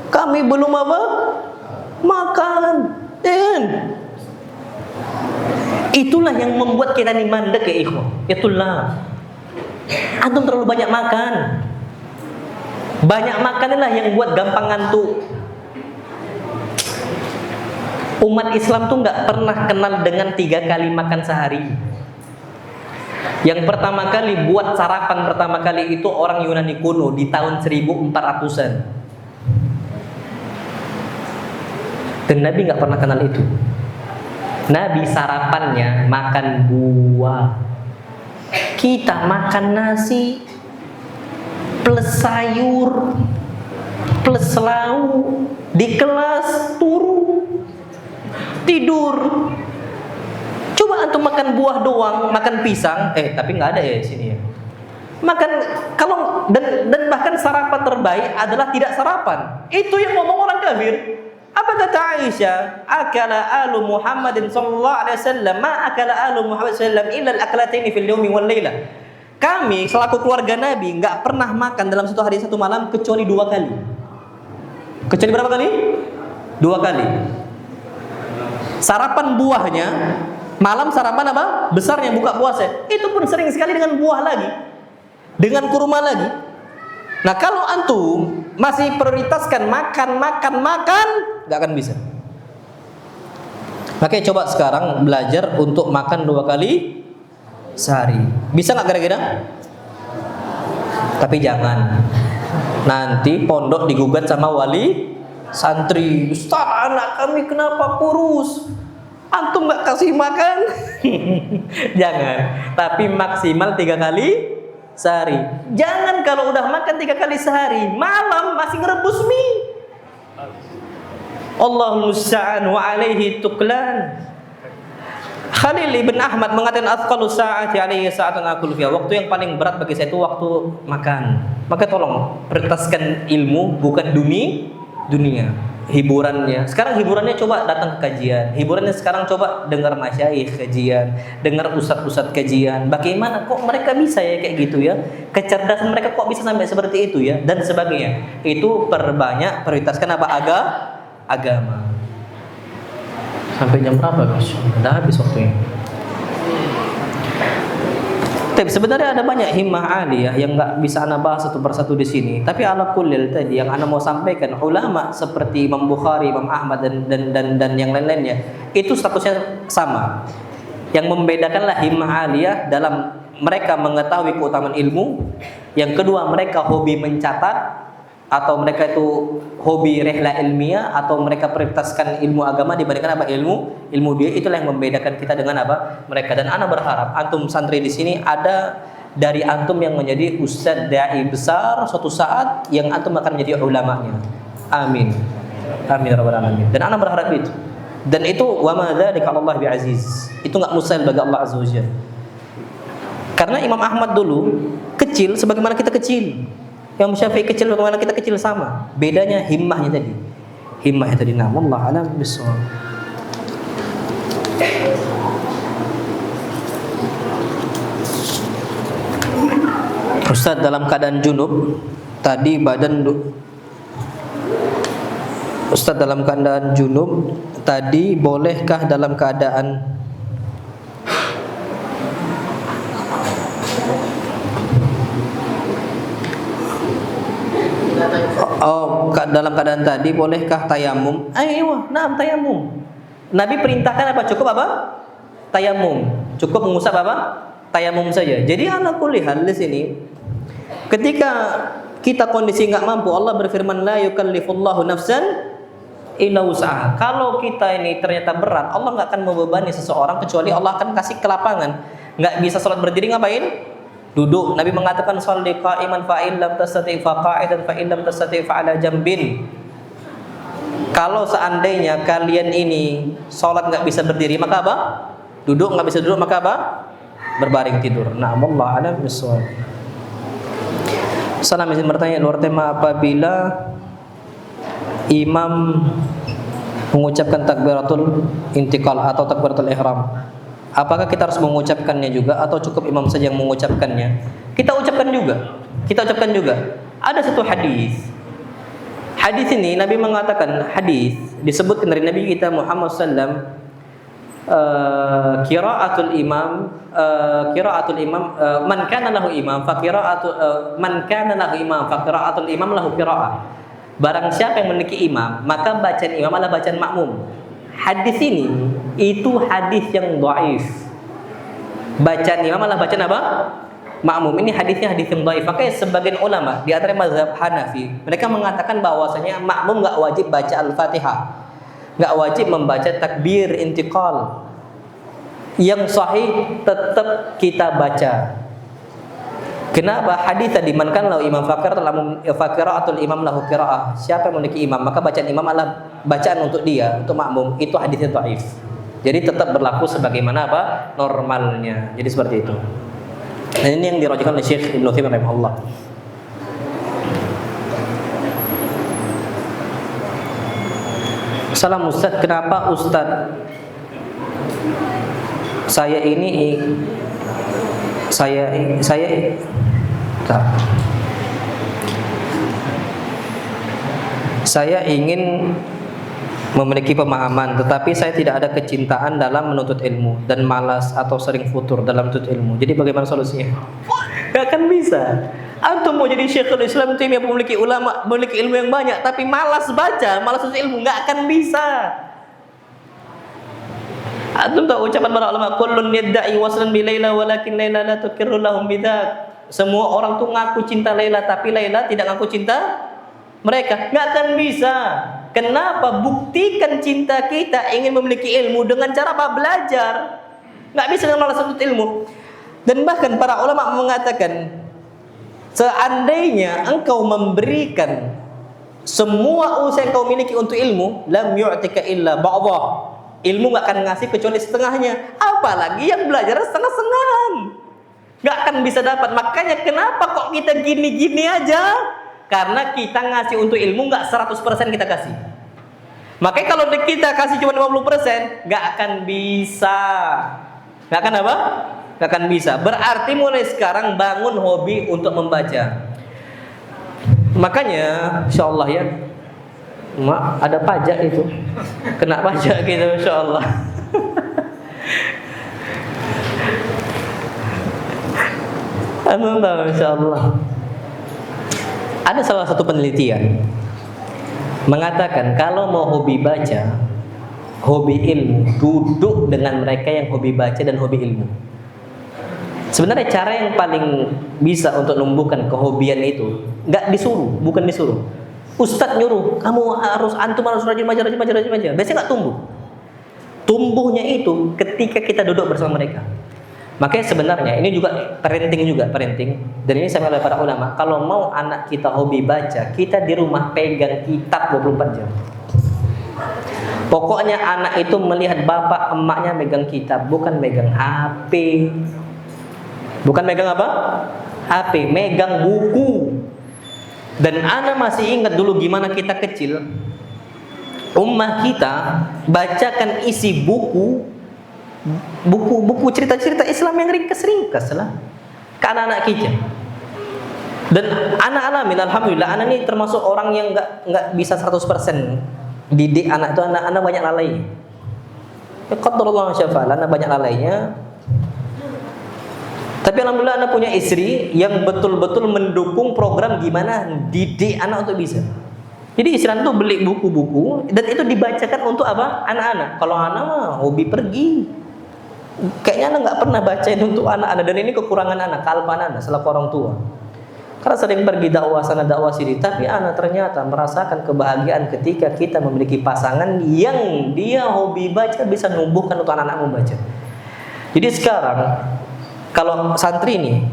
kami belum apa? Makan. Itulah yang membuat kita ini mandek ya ikhwan. Itulah. Antum terlalu banyak makan. Banyak makan inilah yang buat gampang ngantuk. Umat Islam tuh nggak pernah kenal dengan 3 kali makan sehari. Yang pertama kali buat sarapan pertama kali itu orang Yunani kuno di tahun 1400-an. Dan Nabi nggak pernah kenal itu. Nabi sarapannya makan buah. Kita makan nasi plus sayur plus lauk, di kelas turun tidur. Coba antum makan buah doang, makan pisang, tapi nggak ada ya di sini ya. Makan kalau dan bahkan sarapan terbaik adalah tidak sarapan. Itu yang ngomong orang kafir. Apa kata Aisyah? Akala alu Muhammadin sallallahu alaihi wasallam ma akala alu Muhammad sallallahu illa al-aklataini fil yawmi wal lailah. Kami selaku keluarga Nabi enggak pernah makan dalam satu hari satu malam kecuali 2 kali. Kecuali berapa kali? 2 kali. Sarapan buahnya, malam sarapan apa? Besarnya buka puasa. Itu pun sering sekali dengan buah lagi. Dengan kurma lagi. Nah, kalau antum masih prioritaskan makan, nggak akan bisa. Makanya coba sekarang belajar untuk makan 2 kali sehari. Bisa nggak kira-kira? Tapi jangan. Nanti pondok digugat sama wali santri. Ustaz, anak kami kenapa kurus? Antum nggak kasih makan? Jangan. Tapi maksimal 3 kali sehari. Jangan kalau udah makan 3 kali sehari, malam masih ngerebus mie. Allahul musta'an wa alaihi tuklan. Khalil ibn Ahmad mengatakan afqalu sa'ati alaihi sa'atun aqul fiha. Waktu yang paling berat bagi saya itu waktu makan. Maka tolong prioritaskan ilmu bukan dunia. Hiburannya. Sekarang hiburannya coba datang ke kajian. Hiburannya sekarang coba dengar masyayikh kajian, dengar ustadz kajian. Bagaimana kok mereka bisa ya kayak gitu ya? Kecerdasan mereka kok bisa sampai seperti itu ya? Dan sebagainya. Itu perbanyak prioritaskan apa? Agama. Sampai jam berapa, Gus? Udah habis waktunya. Tapi sebenarnya ada banyak himmah aliyah yang nggak bisa ana bahas satu persatu di sini. Tapi ala kullil tadi yang ana mau sampaikan, ulama seperti Imam Bukhari, Imam Ahmad dan yang lain-lainnya itu statusnya sama. Yang membedakanlah himmah aliyah dalam mereka mengetahui keutamaan ilmu. Yang kedua, mereka hobi mencatat, atau mereka itu hobi rehla ilmiah, atau mereka prioritaskan ilmu agama dibandingkan apa ilmu dia. Itulah yang membedakan kita dengan apa mereka. Dan ana berharap antum santri di sini ada dari antum yang menjadi ustadz dai besar suatu saat, yang antum akan menjadi ulamanya. Amin amin rabbal alamin. Dan ana berharap itu. Dan itu wa ma dzalika 'ala Allah bi'aziz. Itu enggak mustahil bagi Allah azza wajalla. Karena Imam Ahmad dulu kecil sebagaimana kita kecil. Imam Syafi'i kecil bagaimana kita kecil sama. Bedanya himmahnya tadi. Himmahnya tadi. Nah, wallahu a'lam bishawab. Ustaz dalam keadaan junub tadi badan Ustadz dalam keadaan junub tadi bolehkah dalam keadaan dalam keadaan tadi bolehkah tayamum? Ayo, nah tayamum. Nabi perintahkan apa? Cukup apa? Tayamum. Cukup mengusap apa? Tayamum saja. Jadi ala kulli hal di sini ketika kita kondisi nggak mampu, Allah berfirman la yukallifullahu nafsan illa wus'aha. Kalau kita ini ternyata berat, Allah nggak akan membebani seseorang kecuali Allah akan kasih kelapangan. Nggak bisa sholat berdiri, ngapain? Duduk. Nabi mengatakan sholli qa'iman fa in lam tastati' fa qa'idan fa in lam tastati' fa 'ala jambin. Kalau seandainya kalian ini sholat nggak bisa berdiri, maka apa? Duduk. Nggak bisa duduk, maka apa? Berbaring tidur. Nah, Allah a'lam bishawab. Salam izin bertanya luar tema, apabila imam mengucapkan takbiratul intiqal atau takbiratul ihram, apakah kita harus mengucapkannya juga atau cukup imam saja yang mengucapkannya? Kita ucapkan juga. Ada satu hadis. Hadis ini Nabi mengatakan, hadis disebutkan dari Nabi kita Muhammad sallam, qiraatul imam man kana lahu imam fa qiraatul imam lahu qiraah. Barang siapa yang memiliki imam, maka bacaan imam adalah bacaan makmum. Hadis ini itu hadis yang dhaif. Bacaan imam adalah bacaan apa? Makmum. Ini hadisnya hadis yang dhaif. Makanya sebagian ulama di antara mazhab Hanafi, mereka mengatakan bahwasanya makmum enggak wajib baca Al-Fatihah. Enggak wajib membaca takbir intiqal. Yang sahih tetap kita baca. Kenapa? Hadis tadi man kan lahu imam faqiraatul imam lahu qiraah. Siapa yang memiliki imam, maka bacaan imam adalah bacaan untuk dia, untuk makmum. Itu hadisnya dhaif. Jadi tetap berlaku sebagaimana apa? Normalnya. Jadi seperti itu. Dan ini yang dirajihkan oleh Syekh Ibnu Utsaimin rahimahullah. Salam Ustaz, kenapa Ustaz saya ingin memiliki pemahaman, tetapi saya tidak ada kecintaan dalam menuntut ilmu dan malas atau sering futur dalam menuntut ilmu. Jadi bagaimana solusinya? Gak akan bisa. Antum mau jadi Syekhul Islam itu yang memiliki ulama, memiliki ilmu yang banyak, tapi malas baca, malas menuntut ilmu, gak akan bisa. Antum tahu ucapan para ulama, kullun yadda'i waslan bi Laila walakin Laila la tukirru lahum bidzak. Semua orang tuh ngaku cinta Laila, tapi Laila tidak ngaku cinta mereka. Nggak akan bisa. Kenapa? Buktikan cinta kita ingin memiliki ilmu dengan cara apa? Belajar. Nggak bisa dengan malas menuntut ilmu. Dan bahkan para ulama mengatakan, seandainya engkau memberikan semua usaha yang kau miliki untuk ilmu, lam yu'tika illa ba'dhah. Ilmu gak akan ngasih kecuali setengahnya. Apalagi yang belajar setengah-setengahan, gak akan bisa dapat. Makanya kenapa kok kita gini-gini aja? Karena kita ngasih untuk ilmu gak 100% kita kasih. Makanya kalau kita kasih cuma 50%, gak akan bisa. Gak akan apa? Gak akan bisa. Berarti mulai sekarang bangun hobi untuk membaca. Makanya insyaallah ya, Mak, ada pajak itu. Kena pajak gitu insyaallah. Antum tahu insyaallah. Ada salah satu penelitian mengatakan kalau mau hobi baca, hobi ilmu, duduk dengan mereka yang hobi baca dan hobi ilmu. Sebenarnya cara yang paling bisa untuk menumbuhkan kehobian itu nggak disuruh, bukan disuruh. Ustadz nyuruh, antum harus rajin baca. Biasanya nggak tumbuh. Tumbuhnya itu ketika kita duduk bersama mereka. Makanya sebenarnya ini juga parenting. Dan ini saya oleh para ulama, kalau mau anak kita hobi baca, kita di rumah pegang kitab 24 jam. Pokoknya anak itu melihat bapak emaknya megang kitab, bukan megang HP. Bukan megang apa? HP, megang buku. Dan ana masih ingat dulu gimana kita kecil, ummah kita bacakan isi buku cerita-cerita Islam yang ringkas-ringkas lah ke anak-anak kita. Dan anak alamin, alhamdulillah, anak ini termasuk orang yang nggak bisa 100% didik anak itu, anak banyak lalai. Ya qadarullah syafa'al, anak banyak lalainya. Tapi alhamdulillah anak punya istri yang betul-betul mendukung program gimana didik anak untuk bisa. Jadi istri itu beli buku-buku dan itu dibacakan untuk apa? Anak-anak. Kalau anak mah hobi pergi. Kayaknya anak nggak pernah bacain untuk anak-anak, dan ini kekurangan anak, kealpaan anak selaku orang tua. Karena sering pergi dakwah sana dakwah sini, tapi anak ternyata merasakan kebahagiaan ketika kita memiliki pasangan yang dia hobi baca, bisa numbuhkan untuk anak-anak membaca. Jadi sekarang kalau santri ini,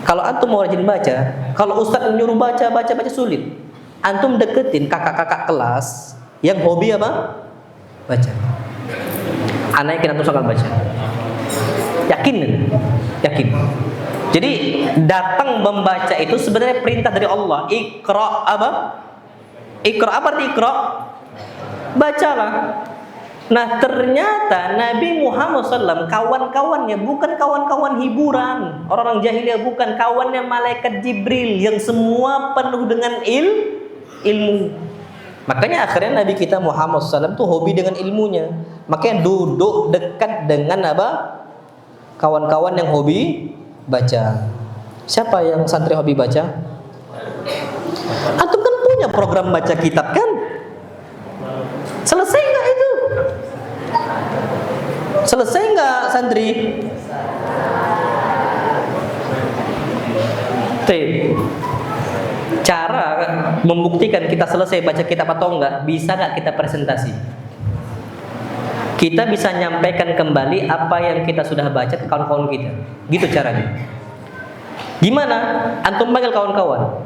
kalau antum mau rajin baca, kalau ustadz menyuruh baca sulit. Antum deketin kakak-kakak kelas yang hobi apa? Baca. Anak yakin antum sangat baca. Yakin. Jadi datang membaca itu sebenarnya perintah dari Allah. Iqra apa? Iqra apa arti iqra? Bacalah. Nah ternyata Nabi Muhammad SAW kawan-kawannya bukan kawan-kawan hiburan, orang-orang jahiliyah, bukan kawannya malaikat Jibril yang semua penuh dengan ilmu. Makanya akhirnya Nabi kita Muhammad SAW tuh hobi dengan ilmunya. Makanya duduk dekat dengan apa? Kawan-kawan yang hobi baca. Siapa yang santri hobi baca? Antum kan punya program baca kitab kan? Selesai nggak itu? Selesai nggak santri? Cara membuktikan kita selesai baca kitab atau enggak, bisa nggak kita presentasi? Kita bisa nyampaikan kembali apa yang kita sudah baca ke kawan-kawan kita. Gitu caranya. Gimana? Antum panggil kawan-kawan.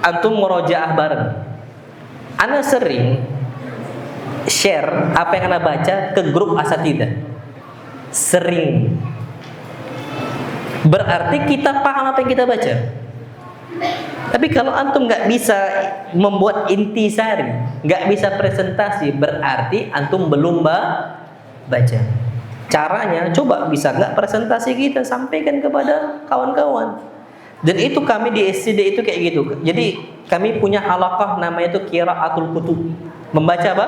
Antum murojaah bareng. Ana sering share apa yang ana baca ke grup asatidzah. Sering. Berarti kita paham apa yang kita baca. Tapi kalau antum nggak bisa membuat intisari, nggak bisa presentasi, berarti antum belum baca. Caranya, coba bisa nggak presentasi kita sampaikan kepada kawan-kawan. Dan itu kami di SCD itu kayak gitu. Jadi kami punya halaqah namanya itu qiraatul kutub. Membaca apa?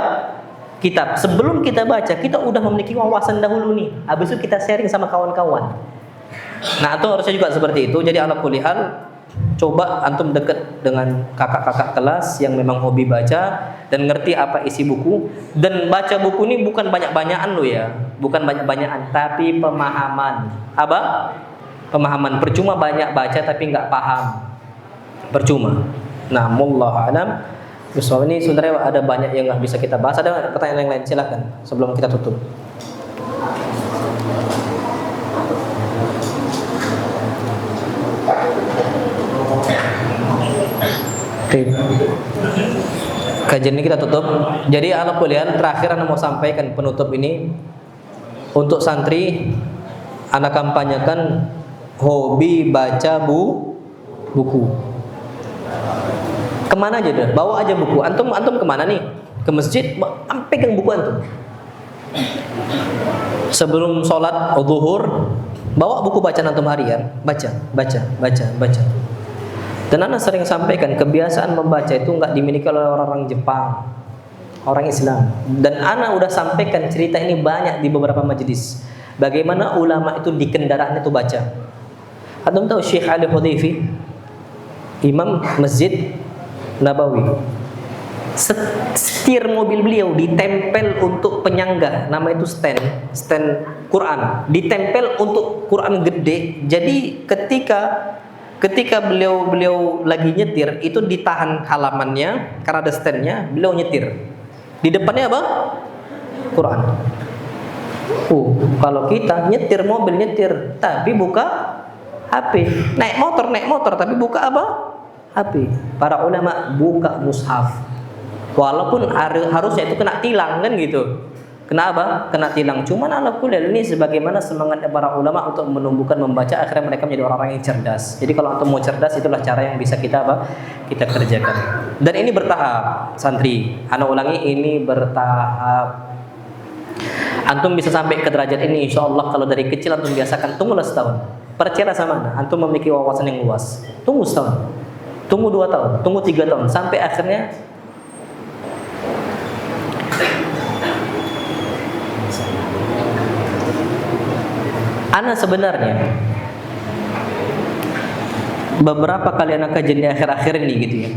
Kitab. Sebelum kita baca, kita udah memiliki wawasan dahulu nih. Habis itu kita sharing sama kawan-kawan. Nah, itu harusnya juga seperti itu. Jadi ala kulli hal, coba antum dekat dengan kakak-kakak kelas yang memang hobi baca dan ngerti apa isi buku. Dan baca buku ini bukan banyak-banyakan lo ya, bukan banyak-banyakan, tapi pemahaman. Apa? Pemahaman. Percuma banyak baca tapi nggak paham, percuma. Nah, wallahu a'lam. Ini sebenarnya ada banyak yang nggak bisa kita bahas. Ada pertanyaan yang lain, silakan sebelum kita tutup. Kajian ini kita tutup. Jadi ala kuliah terakhir Anda mau sampaikan penutup ini untuk santri, Anda kampanyekan hobi baca buku. Kemana aja deh, bawa aja buku. Antum kemana nih? Ke masjid, pegang buku antum. Sebelum sholat zuhur, bawa buku bacaan antum harian, baca. Dan Ana sering sampaikan kebiasaan membaca itu nggak dimiliki oleh orang-orang Jepang, orang Islam. Dan Ana udah sampaikan cerita ini banyak di beberapa majelis. Bagaimana ulama itu di kendaraan itu baca. Antum tahu Syekh Ali Hudayfi, imam Masjid Nabawi, setir mobil beliau ditempel untuk penyangga, nama itu stand Quran, ditempel untuk Quran gede. Jadi ketika beliau lagi nyetir itu ditahan halamannya karena ada standnya, beliau nyetir. Di depannya apa? Quran. Kalau kita nyetir mobil tapi buka HP, naik motor tapi buka apa? HP. Para ulama buka mushaf. Walaupun harusnya itu kena tilang kan gitu. Kenapa? Kena tilang. Cuman ala kulli ini sebagaimana semangat para ulama untuk menumbuhkan membaca, akhirnya mereka menjadi orang-orang yang cerdas. Jadi kalau antum mau cerdas, itulah cara yang bisa kita kerjakan. Dan ini bertahap, santri. Ana ulangi, ini bertahap. Antum bisa sampai ke derajat ini insyaallah kalau dari kecil antum biasakan. Tunggulah setahun. Percaya sama ana, antum memiliki wawasan yang luas. Tunggu setahun. Tunggu 2 tahun, tunggu 3 tahun, sampai akhirnya Ana sebenarnya beberapa kali anak kajian di akhir-akhir ini gitu ya,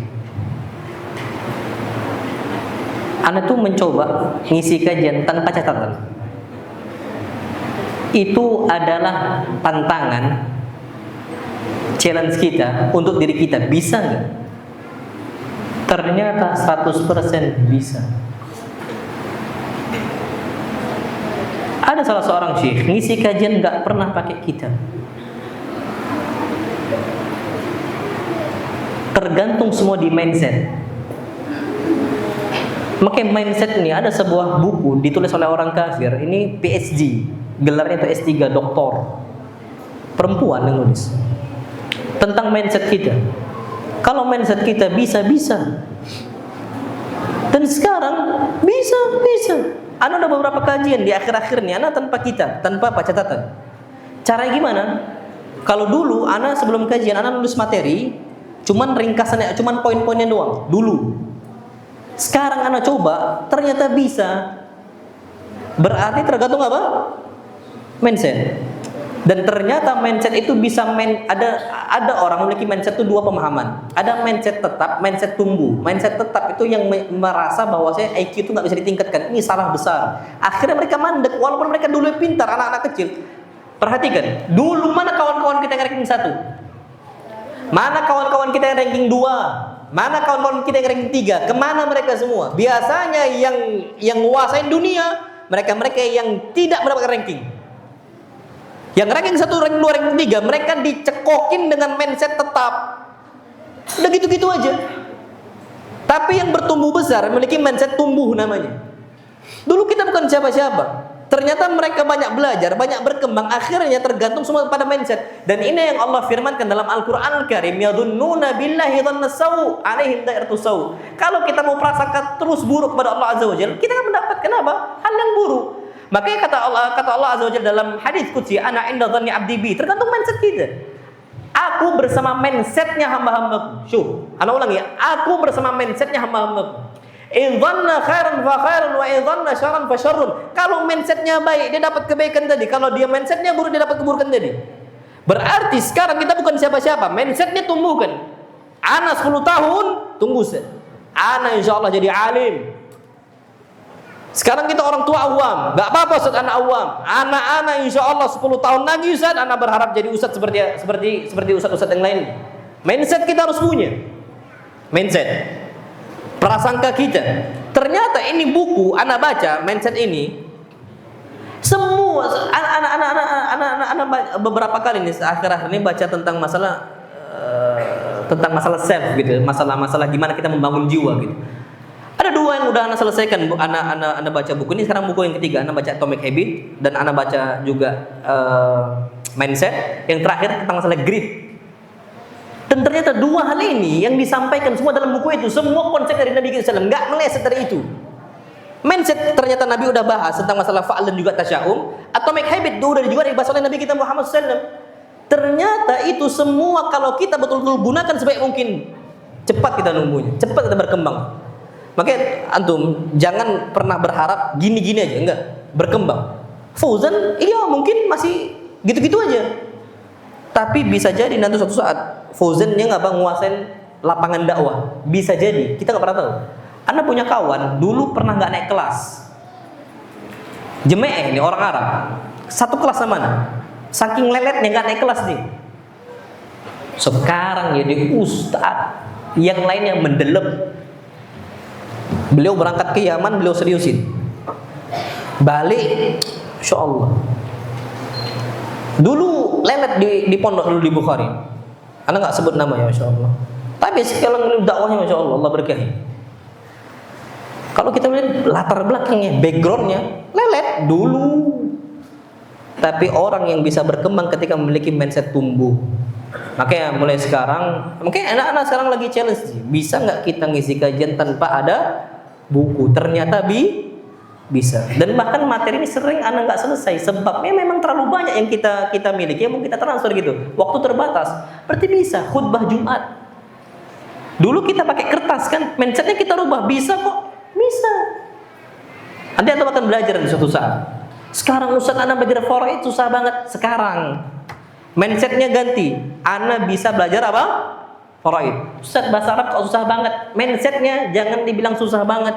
Ana tuh mencoba ngisi kajian tanpa catatan. Itu adalah tantangan, challenge kita untuk diri kita. Bisa nggak? Ternyata 100% bisa. Ada salah seorang syekh ngisi kajian nggak pernah pakai kitab. Tergantung semua di mindset. Makanya mindset ini ada sebuah buku ditulis oleh orang kafir. Ini PhD, gelarnya itu S3 doktor. Perempuan yang nulis tentang mindset kita. Kalau mindset kita bisa. Dan sekarang bisa. Ana ada beberapa kajian di akhir-akhir ini, Ana tanpa kitab, tanpa apa catatan. Caranya gimana? Kalau dulu Ana sebelum kajian Ana nulis materi, cuman ringkasannya, cuman poin-poinnya doang. Dulu. Sekarang Ana coba, ternyata bisa. Berarti tergantung apa? Mindset. Dan ternyata mindset itu bisa ada orang memiliki mindset itu dua pemahaman. Ada mindset tetap, mindset tumbuh. Mindset tetap itu yang merasa bahwa saya IQ itu nggak bisa ditingkatkan. Ini salah besar. Akhirnya mereka mandek walaupun mereka dulu pintar, anak-anak kecil. Perhatikan, dulu mana kawan-kawan kita yang ranking 1? Mana kawan-kawan kita yang ranking 2? Mana kawan-kawan kita yang ranking 3? Kemana mereka semua? Biasanya yang menguasai dunia, mereka-mereka yang tidak mendapatkan ranking. Yang ranking 1, ranking 2, ranking 3, mereka dicekokin dengan mindset tetap. Udah gitu-gitu aja. Tapi yang bertumbuh besar memiliki mindset tumbuh namanya. Dulu kita bukan siapa-siapa. Ternyata mereka banyak belajar, banyak berkembang. Akhirnya tergantung semua pada mindset. Dan ini yang Allah firmankan dalam Al-Quran Al-Karim. Yadhunnuna billahi dhanna sawu alaihim dairatus sawu. Kalau kita mau prasangka terus buruk kepada Allah Azza wa Jalla, kita akan mendapatkan apa? Hal yang buruk. Makanya kata Allah Azza wa Jalla dalam hadis qudsi, ana inda dhanni abdi bi, tergantung mindset kita. Aku bersama mindsetnya hamba-hambaku. Syuh, ana ulangi ya. Aku bersama mindsetnya hamba-hambaku. In dhanna khairan fa khairun wa in dhanna syarran fa syarrun. Kalau mindsetnya baik, dia dapat kebaikan tadi. Kalau dia mindsetnya buruk, dia dapat keburukan tadi. Berarti sekarang kita bukan siapa-siapa. Mindsetnya tumbuhkan. Ana 10 tahun, tunggu Ustaz. Ana insyaallah jadi alim. Sekarang kita orang tua awam, nggak apa-apa Ustaz, anak awam. Anak-anak insya Allah 10 tahun lagi Ustaz, anak berharap jadi Ustaz seperti Ustaz-Ustaz yang lain. Mindset kita harus punya. Mindset. Prasangka kita. Ternyata ini buku anak baca, mindset ini. Semua anak beberapa kali nih akhir-akhir ini baca tentang masalah self gitu, masalah gimana kita membangun jiwa gitu. Ada 2 yang udah Ana selesaikan. Ana baca buku ini, sekarang buku yang ketiga Ana baca Atomic Habit, dan Ana baca juga Mindset. Yang terakhir tentang masalah grit. Dan ternyata 2 hal ini yang disampaikan semua dalam buku itu, semua konsep dari Nabi SAW, nggak meleset dari itu. Mindset ternyata Nabi udah bahas tentang masalah fa'al dan juga tasya'um. Atomic Habit udah juga dibahas oleh Nabi kita Muhammad SAW. Ternyata itu semua kalau kita betul-betul gunakan sebaik mungkin, cepat kita numbuhnya, cepat kita berkembang. Makanya antum jangan pernah berharap gini-gini aja, enggak, berkembang. Fauzan iya mungkin masih gitu-gitu aja. Tapi bisa jadi nanti suatu saat Fauzannya nggak nguasain lapangan dakwah. Bisa jadi, kita nggak pernah tahu. Anda punya kawan dulu pernah nggak naik kelas. Jemaah ini orang Arab, satu kelas sama mana? Saking leletnya nggak naik kelas nih. Sekarang jadi ustaz, yang lainnya mendelep. Beliau berangkat ke Yaman, beliau seriusin. Balik, insya Allah. Dulu lelet di pondok dulu di Bukhari. Anda nggak sebut namanya, insya Allah. Tapi sekarang dakwahnya, insya Allah, Allah berkahi. Kalau kita lihat latar belakangnya, backgroundnya, lelet dulu. Tapi orang yang bisa berkembang ketika memiliki mindset tumbuh. Makanya mulai sekarang, makanya anak-anak sekarang lagi challenge, bisa nggak kita ngisi kajian tanpa ada buku? Ternyata bisa. Dan bahkan materi ini sering anak nggak selesai, sebabnya memang terlalu banyak yang kita miliki, yang mau kita transfer gitu. Waktu terbatas. Berarti bisa khutbah Jumat. Dulu kita pakai kertas kan, mindsetnya kita rubah, bisa kok, bisa. Nanti Anda akan belajar di suatu saat. Sekarang Ustaz ana belajar faraid susah banget. Sekarang mindsetnya ganti. Ana bisa belajar apa? Faraid. Ustaz bahasa Arab kok susah banget. Mindsetnya jangan dibilang susah banget.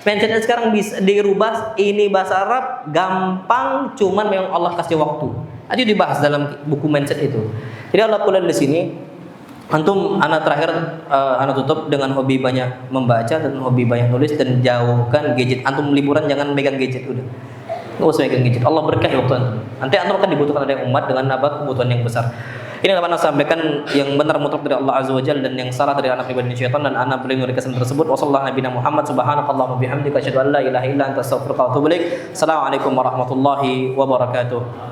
Mindsetnya sekarang bisa dirubah. Ini bahasa Arab gampang, cuman memang Allah kasih waktu. Itu dibahas dalam buku mindset itu. Jadi Allah pula di sini. Antum, anak terakhir, anak tutup dengan hobi banyak membaca dan hobi banyak nulis dan jauhkan gadget. Antum liburan jangan megang gadget udah. Nggak usah megang gadget. Allah berkahi waktu antum. Nanti antum akan dibutuhkan oleh umat dengan apa kebutuhan yang besar. Ini adalah anak sampaikan yang benar mutlak dari Allah Azza wa Jalla dan yang salah dari anak pribadi syaitan dan anak beliau dari kesan tersebut. Wassallallahu nabiyana Muhammad subhanakallahumma bihamdika asyhadu an la ilaha illa anta astaghfiruka wa atubu ilaik. Assalamualaikum warahmatullahi wabarakatuh.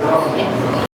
Thank you.